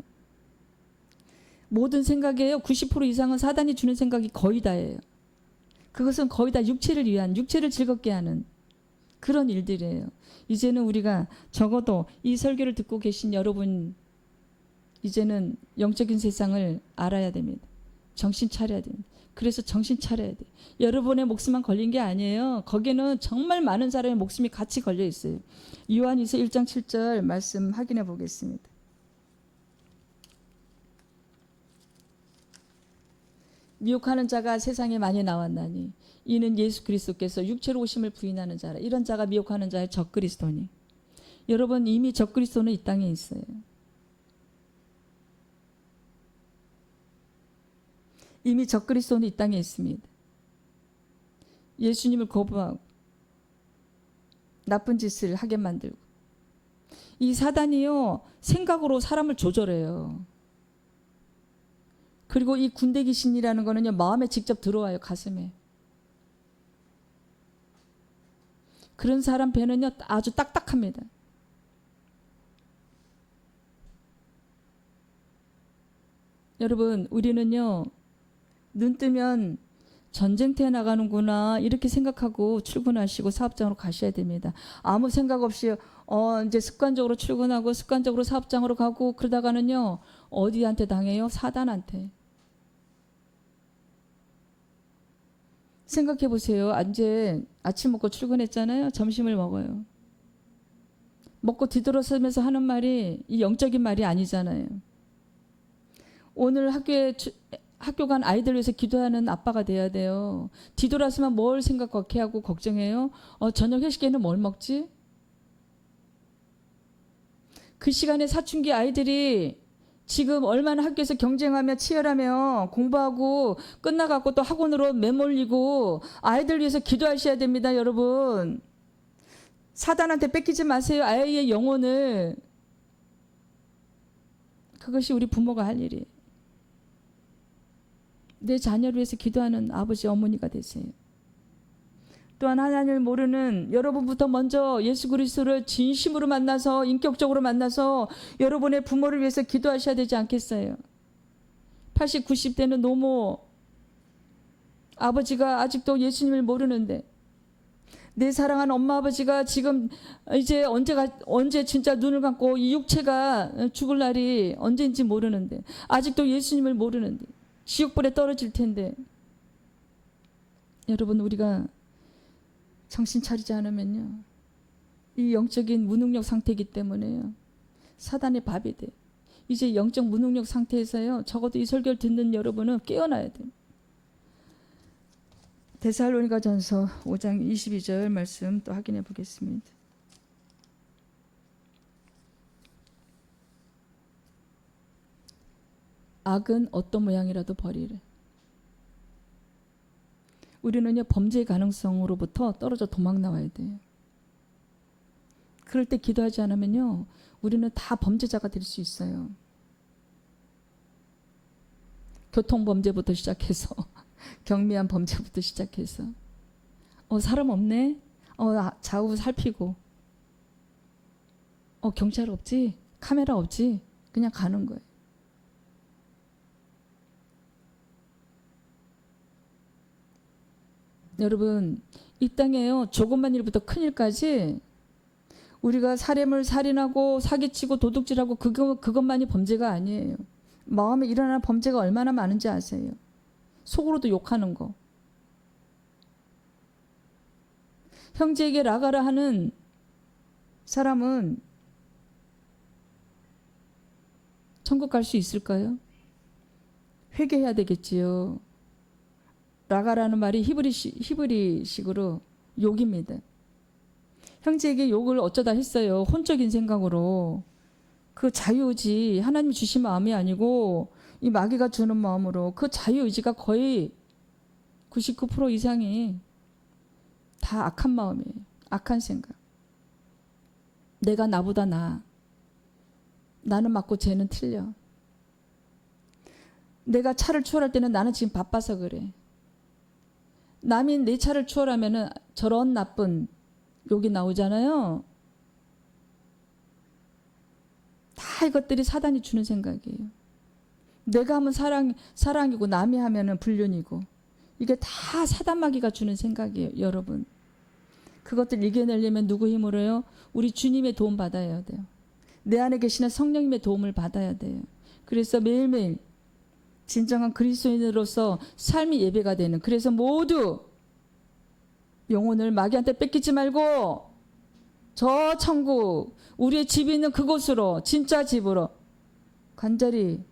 모든 생각에요 90% 이상은 사단이 주는 생각이 거의 다예요. 그것은 거의 다 육체를 위한, 육체를 즐겁게 하는 그런 일들이에요. 이제는 우리가 적어도 이 설교를 듣고 계신 여러분, 이제는 영적인 세상을 알아야 됩니다. 정신 차려야 됩니다. 그래서 정신 차려야 돼요. 여러분의 목숨만 걸린 게 아니에요. 거기에는 정말 많은 사람의 목숨이 같이 걸려 있어요. 요한일서 1장 7절 말씀 확인해 보겠습니다. 미혹하는 자가 세상에 많이 나왔나니 이는 예수 그리스도께서 육체로 오심을 부인하는 자라. 이런 자가 미혹하는 자의 적그리스도니. 여러분, 이미 적그리스도는 이 땅에 있어요. 이미 적그리스도는 이 땅에 있습니다. 예수님을 거부하고 나쁜 짓을 하게 만들고, 이 사단이요 생각으로 사람을 조절해요. 그리고 이 군대 귀신이라는 거는요 마음에 직접 들어와요. 가슴에. 그런 사람 배는요 아주 딱딱합니다. 여러분, 우리는요 눈 뜨면 전쟁터에 나가는구나 이렇게 생각하고 출근하시고 사업장으로 가셔야 됩니다. 아무 생각 없이 이제 습관적으로 출근하고 습관적으로 사업장으로 가고 그러다가는요 어디한테 당해요? 사단한테. 생각해 보세요. 이제 아침 먹고 출근했잖아요. 점심을 먹어요. 먹고 뒤돌아서면서 하는 말이 이 영적인 말이 아니잖아요. 오늘 학교 간 아이들 위해서 기도하는 아빠가 돼야 돼요. 뒤돌아서면 뭘 생각하게 하고 걱정해요? 저녁 회식에는 뭘 먹지? 그 시간에 사춘기 아이들이 지금 얼마나 학교에서 경쟁하며 치열하며 공부하고 끝나갖고 또 학원으로 매몰리고, 아이들 위해서 기도하셔야 됩니다. 여러분, 사단한테 뺏기지 마세요. 아이의 영혼을. 그것이 우리 부모가 할 일이에요. 내 자녀를 위해서 기도하는 아버지 어머니가 되세요. 또한 하나님을 모르는 여러분부터 먼저 예수 그리스도를 진심으로 만나서 인격적으로 만나서 여러분의 부모를 위해서 기도하셔야 되지 않겠어요? 80, 90대는 노모 아버지가 아직도 예수님을 모르는데 내 사랑하는 엄마 아버지가 지금 이제 언제 진짜 눈을 감고 이 육체가 죽을 날이 언제인지 모르는데 아직도 예수님을 모르는데 지옥불에 떨어질 텐데 여러분 우리가 정신 차리지 않으면요 이 영적인 무능력 상태이기 때문에요 사단의 밥이 돼. 이제 영적 무능력 상태에서요 적어도 이 설교를 듣는 여러분은 깨어나야 돼요. 데살로니가전서 5장 22절 말씀 또 확인해 보겠습니다. 악은 어떤 모양이라도 버리래. 우리는요 범죄의 가능성으로부터 떨어져 도망 나와야 돼요. 그럴 때 기도하지 않으면요 우리는 다 범죄자가 될 수 있어요. 교통범죄부터 시작해서 경미한 범죄부터 시작해서 사람 없네? 좌우 살피고 경찰 없지? 카메라 없지? 그냥 가는 거예요. 여러분 이 땅에요 조그만 일부터 큰 일까지 우리가 사람을 살인하고 사기치고 도둑질하고 그것만이 범죄가 아니에요. 마음에 일어나는 범죄가 얼마나 많은지 아세요? 속으로도 욕하는 거. 형제에게 라가라 하는 사람은 천국 갈 수 있을까요? 회개해야 되겠지요. 라가라는 말이 히브리식으로 욕입니다. 형제에게 욕을 어쩌다 했어요. 혼적인 생각으로. 그 자유의지 하나님이 주신 마음이 아니고 이 마귀가 주는 마음으로 그 자유의지가 거의 99% 이상이 다 악한 마음이에요. 악한 생각. 내가 나보다 나아. 나는 맞고 쟤는 틀려. 내가 차를 추월할 때는 나는 지금 바빠서 그래. 남이 내 차를 추월하면은 저런 나쁜 욕이 나오잖아요. 다 이것들이 사단이 주는 생각이에요. 내가 하면 사랑이고 남이 하면은 불륜이고 이게 다 사단 마귀가 주는 생각이에요. 여러분 그것들 이겨내려면 누구 힘으로요? 우리 주님의 도움 받아야 돼요. 내 안에 계시는 성령님의 도움을 받아야 돼요. 그래서 매일매일 진정한 그리스도인으로서 삶이 예배가 되는 그래서 모두 영혼을 마귀한테 뺏기지 말고 저 천국 우리의 집이 있는 그곳으로 진짜 집으로 간절히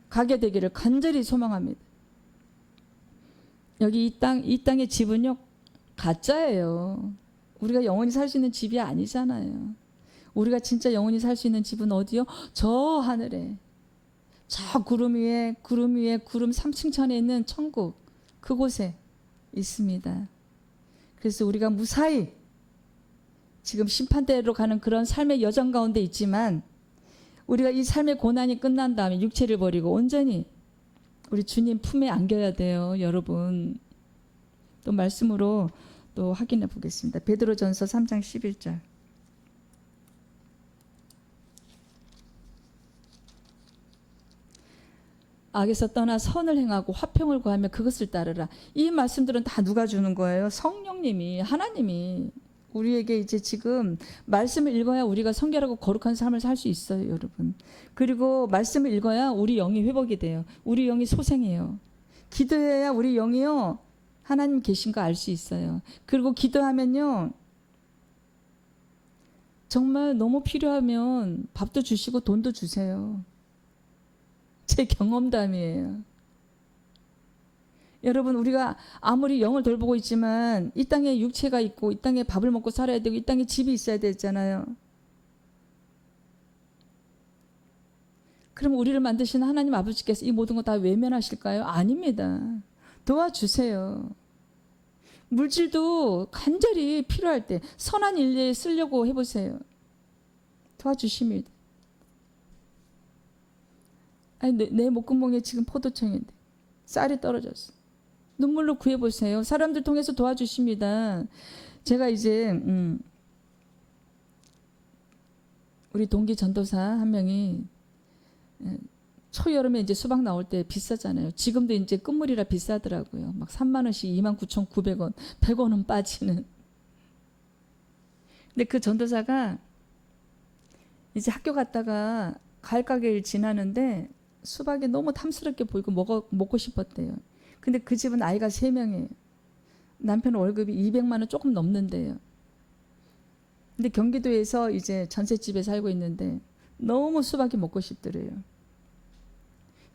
가게 되기를 간절히 소망합니다. 여기 이 땅의 집은요 가짜예요. 우리가 영원히 살 수 있는 집이 아니잖아요. 우리가 진짜 영원히 살 수 있는 집은 어디요? 저 하늘에 저 구름 위에 구름 3층천에 있는 천국 그곳에 있습니다. 그래서 우리가 무사히 지금 심판대로 가는 그런 삶의 여정 가운데 있지만 우리가 이 삶의 고난이 끝난 다음에 육체를 버리고 온전히 우리 주님 품에 안겨야 돼요. 여러분 또 말씀으로 또 확인해 보겠습니다. 베드로전서 3장 11절 악에서 떠나 선을 행하고 화평을 구하며 그것을 따르라. 이 말씀들은 다 누가 주는 거예요? 성령님이 하나님이 우리에게 이제 지금 말씀을 읽어야 우리가 성결하고 거룩한 삶을 살 수 있어요. 여러분 그리고 말씀을 읽어야 우리 영이 회복이 돼요. 우리 영이 소생해요. 기도해야 우리 영이요 하나님 계신 거 알 수 있어요. 그리고 기도하면요 정말 너무 필요하면 밥도 주시고 돈도 주세요. 제 경험담이에요. 여러분 우리가 아무리 영을 돌보고 있지만 이 땅에 육체가 있고 이 땅에 밥을 먹고 살아야 되고 이 땅에 집이 있어야 되잖아요. 그럼 우리를 만드신 하나님 아버지께서 이 모든 거 다 외면하실까요? 아닙니다. 도와주세요. 물질도 간절히 필요할 때 선한 일에 쓰려고 해보세요. 도와주십니다. 아니 내 목구멍에 지금 포도청인데 쌀이 떨어졌어. 눈물로 구해보세요. 사람들 통해서 도와주십니다. 제가 이제 우리 동기 전도사 한 명이 초여름에 이제 수박 나올 때 비싸잖아요. 지금도 이제 끝물이라 비싸더라고요. 막 3만 원씩 29,900원, 100원은 빠지는. 근데 그 전도사가 이제 학교 갔다가 과일 가게를 지나는데 수박이 너무 탐스럽게 보이고 먹고 싶었대요. 근데 그 집은 아이가 3명이에요. 남편 월급이 200만 원 조금 넘는데요. 근데 경기도에서 이제 전셋집에 살고 있는데 너무 수박이 먹고 싶더래요.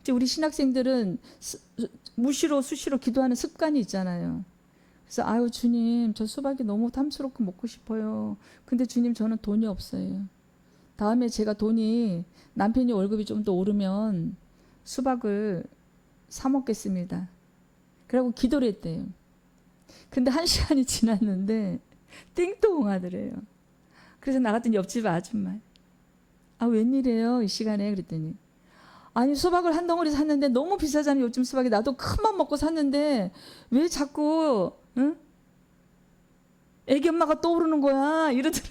이제 우리 신학생들은 무시로 수시로 기도하는 습관이 있잖아요. 그래서 아유 주님 저 수박이 너무 탐스럽고 먹고 싶어요. 근데 주님 저는 돈이 없어요. 다음에 제가 돈이 남편이 월급이 좀 더 오르면 수박을 사 먹겠습니다. 그러고 기도를 했대요. 근데 1시간이 지났는데 띵동하더래요. 그래서 나갔더니 옆집 아줌마 아 웬일이에요 이 시간에 그랬더니 아니 수박을 한 덩어리 샀는데 너무 비싸잖아요. 요즘 수박이 나도 큰맘 먹고 샀는데 왜 자꾸 응? 애기 엄마가 떠오르는 거야 이러더래요.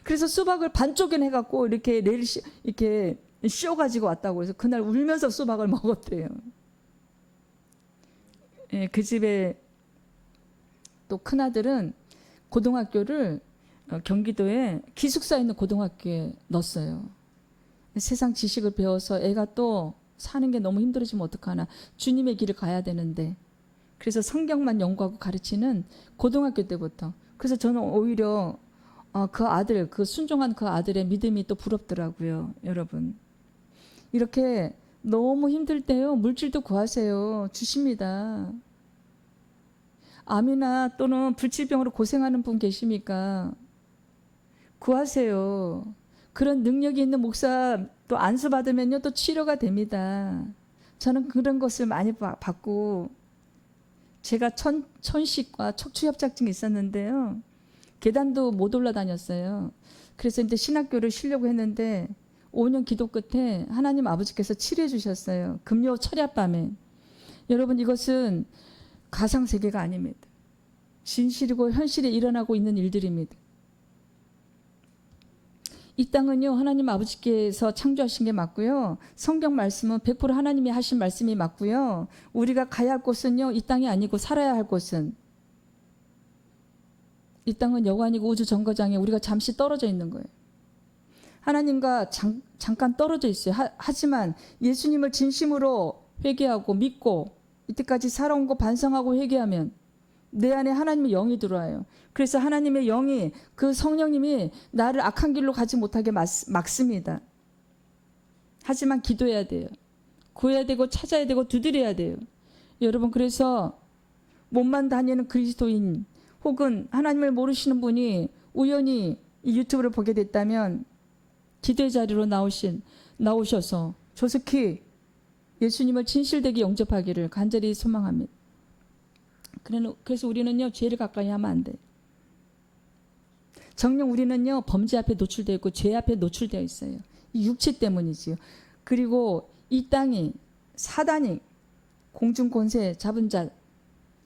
그래서 수박을 반쪽엔 해갖고 이렇게 이렇게 씌워가지고 왔다고 해서 그날 울면서 수박을 먹었대요. 예, 그 집에 또 큰아들은 고등학교를 경기도에 기숙사에 있는 고등학교에 넣었어요. 세상 지식을 배워서 애가 또 사는 게 너무 힘들어지면 어떡하나. 주님의 길을 가야 되는데. 그래서 성경만 연구하고 가르치는 고등학교 때부터. 그래서 저는 오히려 그 아들, 그 순종한 그 아들의 믿음이 또 부럽더라고요. 여러분. 이렇게 너무 힘들 때요. 물질도 구하세요. 주십니다. 암이나 또는 불치병으로 고생하는 분 계십니까? 구하세요. 그런 능력이 있는 목사 또 안수 받으면요 또 치료가 됩니다. 저는 그런 것을 많이 받고 제가 천식과 척추협착증이 있었는데요. 계단도 못 올라다녔어요. 그래서 이제 신학교를 쉬려고 했는데 5년 기도 끝에 하나님 아버지께서 치료해 주셨어요. 금요 철야밤에. 여러분 이것은 가상세계가 아닙니다. 진실이고 현실에 일어나고 있는 일들입니다. 이 땅은요 하나님 아버지께서 창조하신 게 맞고요. 성경 말씀은 100% 하나님이 하신 말씀이 맞고요. 우리가 가야 할 곳은요 이 땅이 아니고 살아야 할 곳은 이 땅은 여관이고 우주 정거장에 우리가 잠시 떨어져 있는 거예요. 하나님과 잠깐 떨어져 있어요. 하지만 예수님을 진심으로 회개하고 믿고 이때까지 살아온 거 반성하고 회개하면 내 안에 하나님의 영이 들어와요. 그래서 하나님의 영이 그 성령님이 나를 악한 길로 가지 못하게 막습니다. 하지만 기도해야 돼요. 구해야 되고 찾아야 되고 두드려야 돼요. 여러분 그래서 몸만 다니는 그리스도인 혹은 하나님을 모르시는 분이 우연히 이 유튜브를 보게 됐다면 기도의 자리로 나오셔서 조속히 예수님을 진실되게 영접하기를 간절히 소망합니다. 그래서 우리는요 죄를 가까이 하면 안 돼요. 정녕 우리는요 범죄 앞에 노출되어 있고 죄 앞에 노출되어 있어요. 이 육체 때문이지요. 그리고 이 땅이 사단이 공중 권세 잡은 자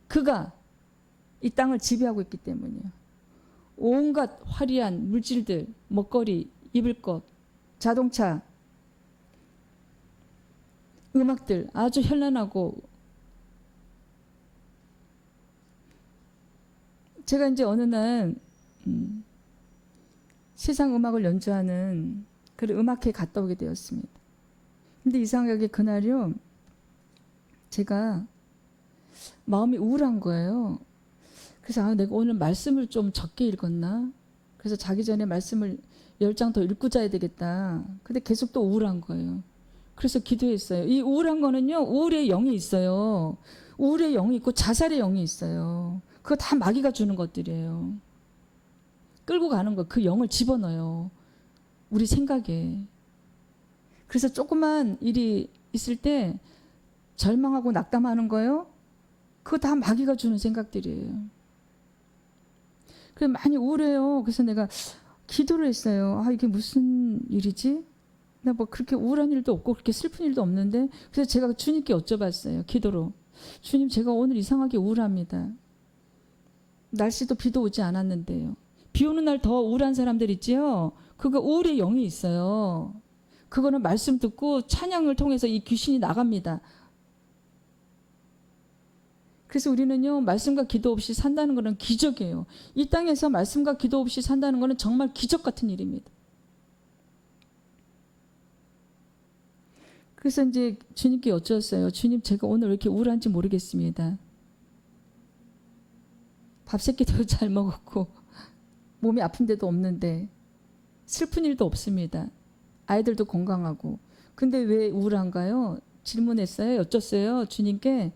그가 이 땅을 지배하고 있기 때문이에요. 온갖 화려한 물질들, 먹거리, 입을 것, 자동차, 음악들 아주 현란하고 제가 이제 어느 날 세상 음악을 연주하는 그런 음악회에 갔다 오게 되었습니다. 근데 이상하게 그날요 제가 마음이 우울한 거예요. 그래서 내가 오늘 말씀을 좀 적게 읽었나? 그래서 자기 전에 말씀을 10장 더 읽고 자야 되겠다. 근데 계속 또 우울한 거예요. 그래서 기도했어요. 이 우울한 거는요 우울의 영이 있어요. 우울의 영이 있고 자살의 영이 있어요. 그거 다 마귀가 주는 것들이에요. 끌고 가는 거, 그 영을 집어넣어요. 우리 생각에. 그래서 조그만 일이 있을 때 절망하고 낙담하는 거요. 그거 다 마귀가 주는 생각들이에요. 그래서 많이 우울해요. 그래서 내가 기도를 했어요. 이게 무슨 일이지? 나 뭐 그렇게 우울한 일도 없고 그렇게 슬픈 일도 없는데. 그래서 제가 주님께 여쭤봤어요. 기도로. 주님, 제가 오늘 이상하게 우울합니다. 날씨도 비도 오지 않았는데요. 비 오는 날 더 우울한 사람들 있지요. 그거 우울의 영이 있어요. 그거는 말씀 듣고 찬양을 통해서 이 귀신이 나갑니다. 그래서 우리는요, 말씀과 기도 없이 산다는 것은 기적이에요. 이 땅에서 말씀과 기도 없이 산다는 것은 정말 기적 같은 일입니다. 그래서 이제 주님께 여쭈었어요. 주님, 제가 오늘 왜 이렇게 우울한지 모르겠습니다. 밥 새끼도 잘 먹었고 몸이 아픈 데도 없는데 슬픈 일도 없습니다. 아이들도 건강하고. 근데 왜 우울한가요? 질문했어요. 여쭸어요. 주님께.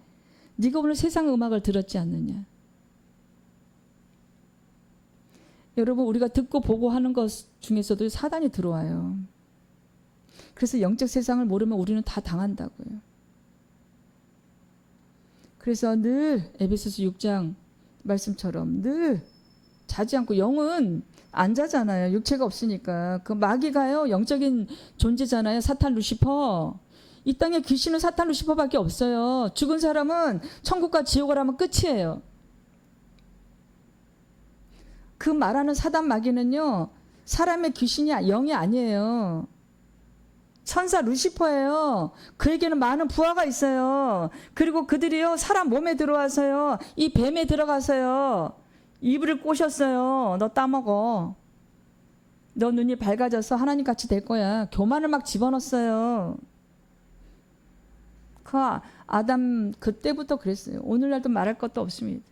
네가 오늘 세상 음악을 들었지 않느냐. 여러분, 우리가 듣고 보고 하는 것 중에서도 사단이 들어와요. 그래서 영적 세상을 모르면 우리는 다 당한다고요. 그래서 늘 에베소서 6장 말씀처럼 늘 자지 않고, 영은 안 자잖아요. 육체가 없으니까. 그 마귀가요, 영적인 존재잖아요. 사탄 루시퍼. 이 땅에 귀신은 사탄 루시퍼밖에 없어요. 죽은 사람은 천국과 지옥을 하면 끝이에요. 그 말하는 사단 마귀는요, 사람의 귀신이 영이 아니에요. 천사 루시퍼예요. 그에게는 많은 부하가 있어요. 그리고 그들이요, 사람 몸에 들어와서요, 이 뱀에 들어가서요, 이불을 꼬셨어요. 너 따먹어. 너 눈이 밝아져서 하나님 같이 될 거야. 교만을 막 집어넣었어요. 그 아담 그때부터 그랬어요. 오늘날도 말할 것도 없습니다.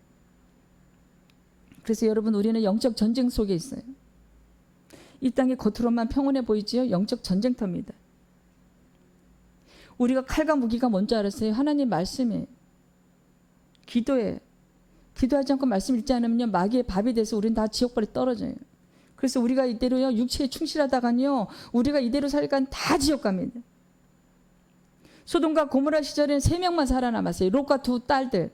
그래서 여러분, 우리는 영적 전쟁 속에 있어요. 이 땅이 겉으로만 평온해 보이지요? 영적 전쟁터입니다. 우리가 칼과 무기가 뭔지 알았어요? 하나님 말씀에, 기도에. 기도하지 않고 말씀 읽지 않으면요, 마귀의 밥이 돼서 우리는 다 지옥벌에 떨어져요. 그래서 우리가 이대로요, 육체에 충실하다가요, 우리가 이대로 살니까 다 지옥 갑니다. 소돔과 고모라 시절에는 3명만 살아남았어요. 롯과 2 딸들.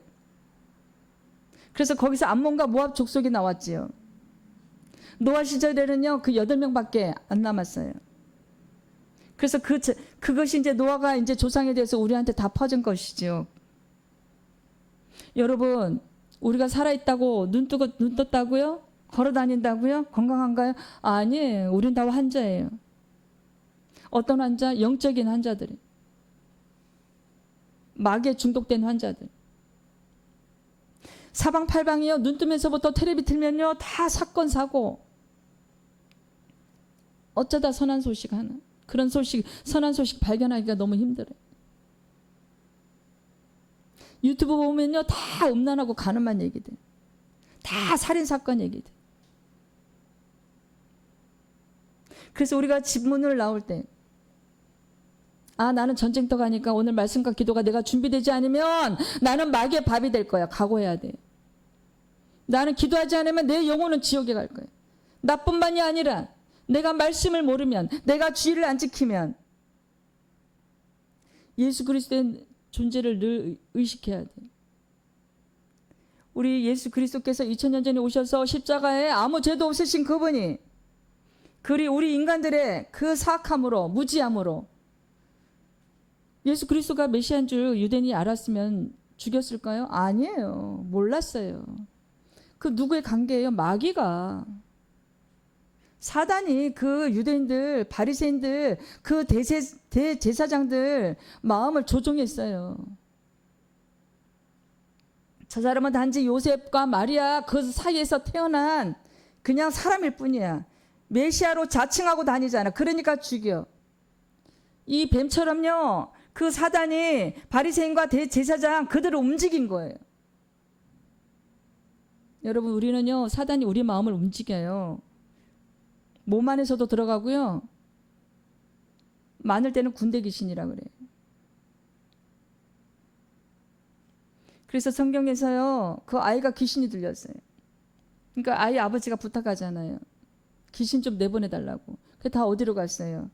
그래서 거기서 암몬과 모압 족속이 나왔지요. 노아 시절에는요, 그 8명밖에 안 남았어요. 그래서 그것이 이제 노아가 이제 조상에 대해서 우리한테 다 퍼진 것이죠. 여러분, 우리가 살아있다고 눈 떴다고요? 걸어 다닌다고요? 건강한가요? 아니에요. 우린 다 환자예요. 어떤 환자? 영적인 환자들이. 마귀에 중독된 환자들. 사방팔방이요, 눈 뜨면서부터 텔레비 틀면요, 다 사건 사고. 어쩌다 선한 소식 하나. 그런 소식, 선한 소식 발견하기가 너무 힘들어요. 유튜브 보면요, 다 음란하고 간음한 얘기들. 다 살인사건 얘기들. 그래서 우리가 집 문을 나올 때, 나는 전쟁터 가니까 오늘 말씀과 기도가 내가 준비되지 않으면 나는 마귀의 밥이 될 거야. 각오해야 돼. 나는 기도하지 않으면 내 영혼은 지옥에 갈 거야. 나뿐만이 아니라 내가 말씀을 모르면, 내가 주의를 안 지키면 예수 그리스도의 존재를 늘 의식해야 돼. 우리 예수 그리스도께서 2000년 전에 오셔서 십자가에 아무 죄도 없으신 그분이, 우리 인간들의 그 사악함으로, 무지함으로 예수 그리스도가 메시아인 줄 유대인이 알았으면 죽였을까요? 아니에요. 몰랐어요. 그 누구의 관계예요? 마귀가. 사단이 그 유대인들, 바리새인들, 그 대제사장들 마음을 조종했어요. 저 사람은 단지 요셉과 마리아 그 사이에서 태어난 그냥 사람일 뿐이야. 메시아로 자칭하고 다니잖아. 그러니까 죽여. 이 뱀처럼요, 그 사단이 바리새인과 대제사장 그들을 움직인 거예요. 여러분, 우리는요, 사단이 우리 마음을 움직여요. 몸 안에서도 들어가고요, 많을 때는 군대 귀신이라 그래요. 그래서 성경에서요, 그 아이가 귀신이 들렸어요. 그러니까 아이 아버지가 부탁하잖아요. 귀신 좀 내보내달라고. 그게 다 어디로 갔어요?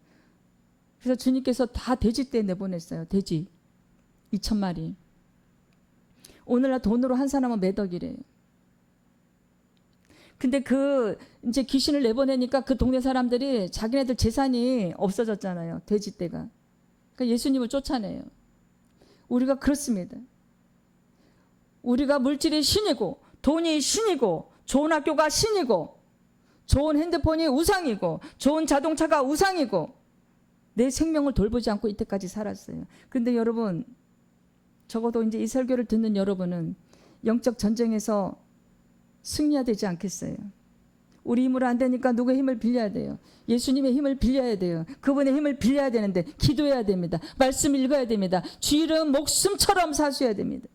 그래서 주님께서 다 돼지떼 내보냈어요. 돼지 2,000마리. 오늘날 돈으로 한 사람은 몇 억이래요. 근데 이제 귀신을 내보내니까 그 동네 사람들이 자기네들 재산이 없어졌잖아요. 돼지떼가. 그러니까 예수님을 쫓아내요. 우리가 그렇습니다. 우리가 물질이 신이고 돈이 신이고 좋은 학교가 신이고 좋은 핸드폰이 우상이고 좋은 자동차가 우상이고 내 생명을 돌보지 않고 이때까지 살았어요. 그런데 여러분, 적어도 이제 이 설교를 듣는 여러분은 영적 전쟁에서 승리해야 되지 않겠어요? 우리 힘으로 안 되니까 누구의 힘을 빌려야 돼요? 예수님의 힘을 빌려야 돼요. 그분의 힘을 빌려야 되는데 기도해야 됩니다. 말씀 읽어야 됩니다. 주 이름 목숨처럼 사수해야 됩니다.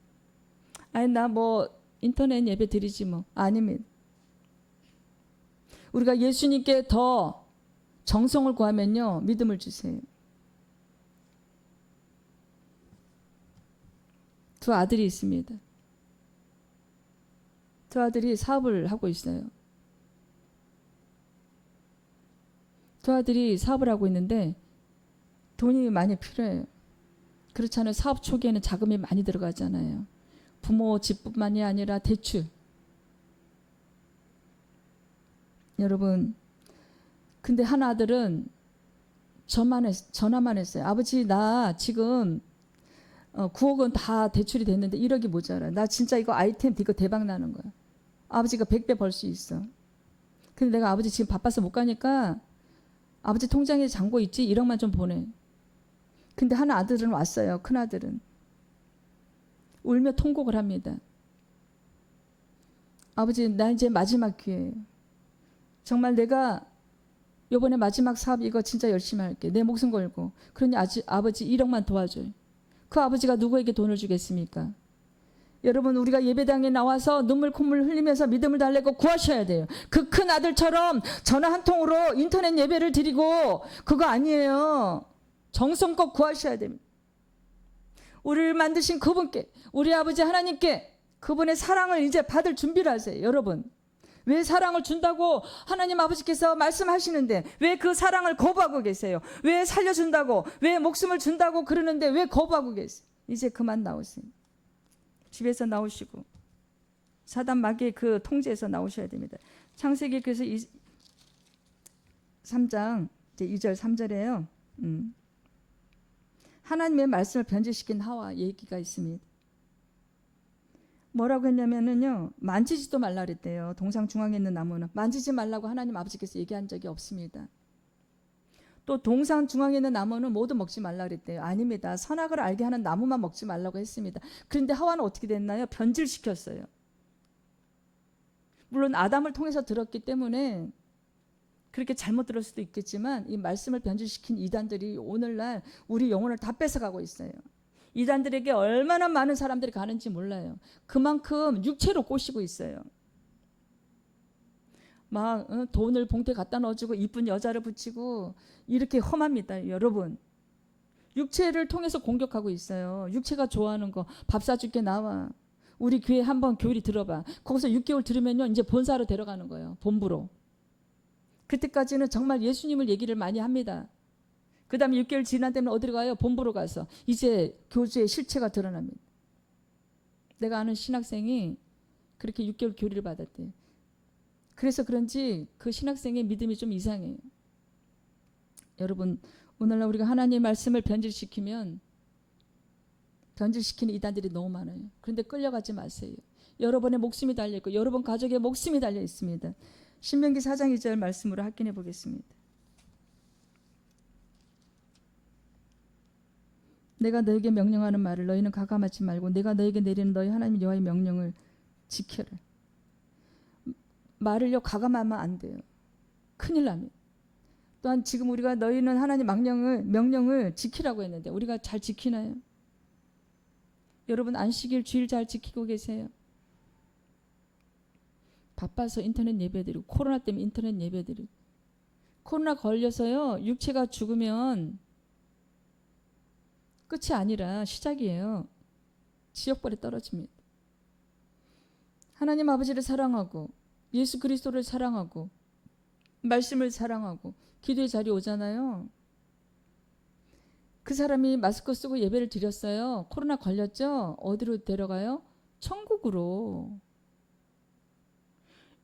아니 나 뭐 인터넷 예배 드리지 뭐. 아닙니다. 우리가 예수님께 더 정성을 구하면요, 믿음을 주세요. 두 아들이 있습니다. 두 아들이 사업을 하고 있어요. 두 아들이 사업을 하고 있는데 돈이 많이 필요해요. 그렇지 않아요? 사업 초기에는 자금이 많이 들어가잖아요. 부모 집뿐만이 아니라 대출. 여러분, 근데 한 아들은 전화만 했어요. 아버지, 나 지금 9억 원 다 대출이 됐는데 1억이 모자라. 나 진짜 이거 아이템 이거 대박 나는 거야. 아버지가 100배 벌 수 있어. 근데 내가 아버지 지금 바빠서 못 가니까 아버지 통장에 잔고 있지? 1억만 좀 보내. 근데 한 아들은 왔어요. 큰 아들은. 울며 통곡을 합니다. 아버지, 나 이제 마지막 기회예요. 정말 내가 요번에 마지막 사업 이거 진짜 열심히 할게. 내 목숨 걸고. 그러니 아버지 1억만 도와줘요. 그 아버지가 누구에게 돈을 주겠습니까? 여러분, 우리가 예배당에 나와서 눈물 콧물 흘리면서 믿음을 달래고 구하셔야 돼요. 그 큰 아들처럼 전화 한 통으로 인터넷 예배를 드리고 그거 아니에요. 정성껏 구하셔야 됩니다. 우리를 만드신 그분께, 우리 아버지 하나님께 그분의 사랑을 이제 받을 준비를 하세요. 여러분, 왜 사랑을 준다고 하나님 아버지께서 말씀하시는데 왜 그 사랑을 거부하고 계세요? 왜 살려준다고, 왜 목숨을 준다고 그러는데 왜 거부하고 계세요? 이제 그만 나오세요. 집에서 나오시고 사단 마귀의 그 통제에서 나오셔야 됩니다. 창세기 그래서 3장 이제 2절 3절에요. 하나님의 말씀을 변질시킨 하와 얘기가 있습니다. 뭐라고 했냐면은요, 만지지도 말라 그랬대요. 동상 중앙에 있는 나무는 만지지 말라고 하나님 아버지께서 얘기한 적이 없습니다. 또 동상 중앙에 있는 나무는 모두 먹지 말라 그랬대요. 아닙니다. 선악을 알게 하는 나무만 먹지 말라고 했습니다. 그런데 하와는 어떻게 됐나요? 변질시켰어요. 물론 아담을 통해서 들었기 때문에 그렇게 잘못 들을 수도 있겠지만 이 말씀을 변질시킨 이단들이 오늘날 우리 영혼을 다 뺏어가고 있어요. 이단들에게 얼마나 많은 사람들이 가는지 몰라요. 그만큼 육체로 꼬시고 있어요. 막 돈을 봉투에 갖다 넣어주고 이쁜 여자를 붙이고 이렇게 험합니다. 여러분, 육체를 통해서 공격하고 있어요. 육체가 좋아하는 거 밥 사줄게 나와. 우리 교회 한번 교리 들어봐. 거기서 6개월 들으면요 이제 본사로 데려가는 거예요. 본부로. 그때까지는 정말 예수님을 얘기를 많이 합니다. 그 다음에 6개월 지난 때는 어디로 가요? 본부로 가서 이제 교주의 실체가 드러납니다. 내가 아는 신학생이 그렇게 6개월 교리를 받았대요. 그래서 그런지 그 신학생의 믿음이 좀 이상해요. 여러분, 오늘날 우리가 하나님의 말씀을 변질시키면 변질시키는 이단들이 너무 많아요. 그런데 끌려가지 마세요. 여러분의 목숨이 달려있고 여러분 가족의 목숨이 달려 있습니다. 신명기 4장 2절 말씀으로 확인해 보겠습니다. 내가 너에게 명령하는 말을 너희는 가감하지 말고 내가 너에게 내리는 너희 하나님 여호와의 명령을 지켜라. 말을요 가감하면 안 돼요. 큰일 납니다. 또한 지금 우리가 너희는 하나님 명령을 지키라고 했는데 우리가 잘 지키나요? 여러분 안식일 주일 잘 지키고 계세요? 바빠서 인터넷 예배드리고 코로나 때문에 인터넷 예배드리고 코로나 걸려서요 육체가 죽으면 끝이 아니라 시작이에요. 지옥벌에 떨어집니다. 하나님 아버지를 사랑하고 예수 그리스도를 사랑하고 말씀을 사랑하고 기도의 자리에 오잖아요. 그 사람이 마스크 쓰고 예배를 드렸어요. 코로나 걸렸죠? 어디로 데려가요? 천국으로.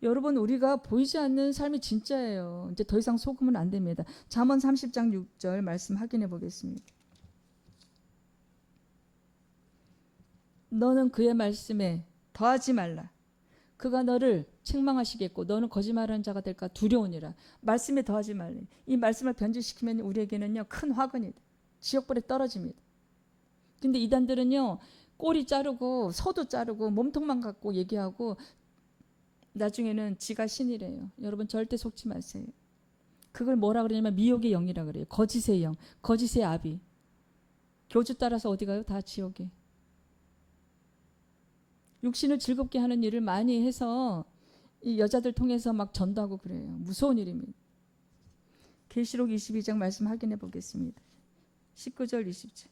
여러분 우리가 보이지 않는 삶이 진짜예요. 이제 더 이상 속으면 안 됩니다. 잠언 30장 6절 말씀 확인해 보겠습니다. 너는 그의 말씀에 더하지 말라. 그가 너를 책망하시겠고 너는 거짓말하는 자가 될까 두려우니라. 말씀에 더하지 말라. 이 말씀을 변질시키면 우리에게는요 큰 화근이 돼. 지옥불에 떨어집니다. 근데 이단들은요 꼬리 자르고 서도 자르고 몸통만 갖고 얘기하고 나중에는 지가 신이래요. 여러분 절대 속지 마세요. 그걸 뭐라 그러냐면 미혹의 영이라 그래요. 거짓의 영, 거짓의 아비. 교주 따라서 어디 가요? 다 지옥에. 육신을 즐겁게 하는 일을 많이 해서 이 여자들 통해서 막 전도하고 그래요. 무서운 일입니다. 계시록 22장 말씀 확인해 보겠습니다. 19절 20절.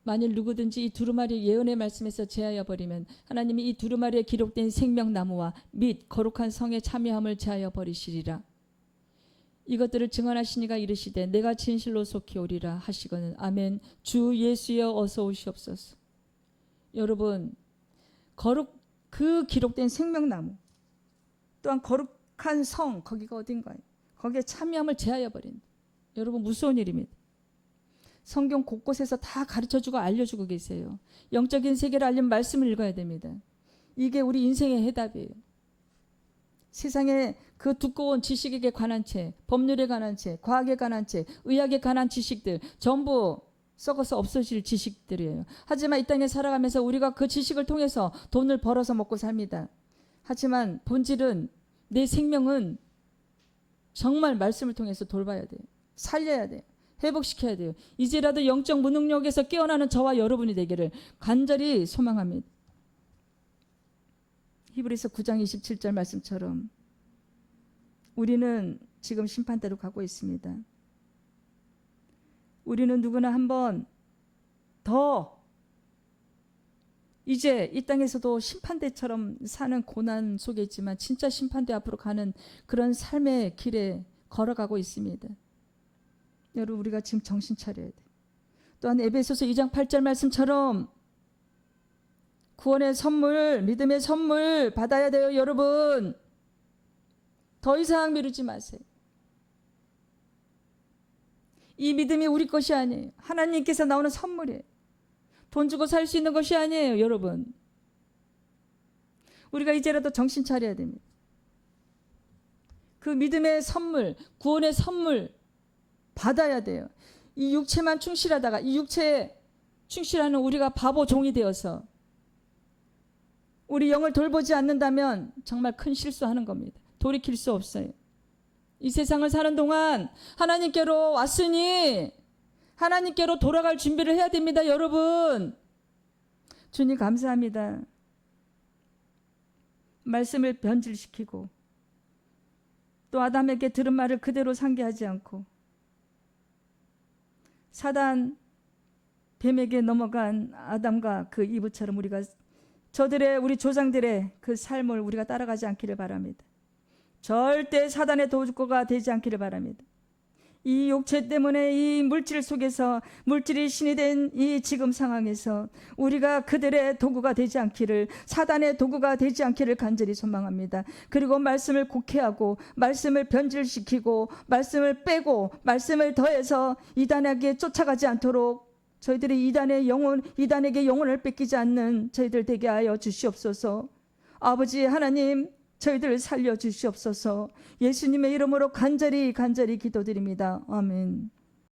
만일 누구든지 이 두루마리 예언의 말씀에서 제하여 버리면 하나님이 이 두루마리에 기록된 생명나무와 및 거룩한 성에 참여함을 제하여 버리시리라. 이것들을 증언하시니가 이르시되 내가 진실로 속히 오리라 하시거늘 아멘. 주 예수여 어서 오시옵소서. 여러분 그 기록된 생명나무 또한 거룩한 성 거기가 어딘가요? 거기에 참여함을 제하여 버린다. 여러분 무서운 일입니다. 성경 곳곳에서 다 가르쳐주고 알려주고 계세요. 영적인 세계를 알려면 말씀을 읽어야 됩니다. 이게 우리 인생의 해답이에요. 세상에 그 두꺼운 지식에 관한 책, 법률에 관한 책, 과학에 관한 책, 의학에 관한 지식들 전부 썩어서 없어질 지식들이에요. 하지만 이 땅에 살아가면서 우리가 그 지식을 통해서 돈을 벌어서 먹고 삽니다. 하지만 본질은 내 생명은 정말 말씀을 통해서 돌봐야 돼요. 살려야 돼요. 회복시켜야 돼요. 이제라도 영적 무능력에서 깨어나는 저와 여러분이 되기를 간절히 소망합니다. 히브리서 9장 27절 말씀처럼 우리는 지금 심판대로 가고 있습니다. 우리는 누구나 한번 더 이제 이 땅에서도 심판대처럼 사는 고난 속에 있지만 진짜 심판대 앞으로 가는 그런 삶의 길에 걸어가고 있습니다. 여러분 우리가 지금 정신 차려야 돼. 또한 에베소서 2장 8절 말씀처럼 구원의 선물, 믿음의 선물 받아야 돼요. 여러분 더 이상 미루지 마세요. 이 믿음이 우리 것이 아니에요. 하나님께서 나오는 선물이에요. 돈 주고 살 수 있는 것이 아니에요. 여러분 우리가 이제라도 정신 차려야 됩니다. 그 믿음의 선물, 구원의 선물 받아야 돼요. 이 육체만 충실하다가 이 육체에 충실하는 우리가 바보 종이 되어서 우리 영을 돌보지 않는다면 정말 큰 실수하는 겁니다. 돌이킬 수 없어요. 이 세상을 사는 동안 하나님께로 왔으니 하나님께로 돌아갈 준비를 해야 됩니다. 여러분 주님 감사합니다. 말씀을 변질시키고 또 아담에게 들은 말을 그대로 상기하지 않고 사단 뱀에게 넘어간 아담과 그 이브처럼 우리가 우리 조상들의 그 삶을 우리가 따라가지 않기를 바랍니다. 절대 사단의 도구가 되지 않기를 바랍니다. 이 육체 때문에 이 물질 속에서 물질이 신이 된 이 지금 상황에서 우리가 그들의 도구가 되지 않기를, 사단의 도구가 되지 않기를 간절히 소망합니다. 그리고 말씀을 곡해하고 말씀을 변질시키고 말씀을 빼고 말씀을 더해서 이단에게 쫓아가지 않도록 저희들이 이단에게 영혼을 뺏기지 않는 저희들 되게 하여 주시옵소서. 아버지 하나님, 저희들을 살려 주시옵소서. 예수님의 이름으로 간절히 기도드립니다. 아멘.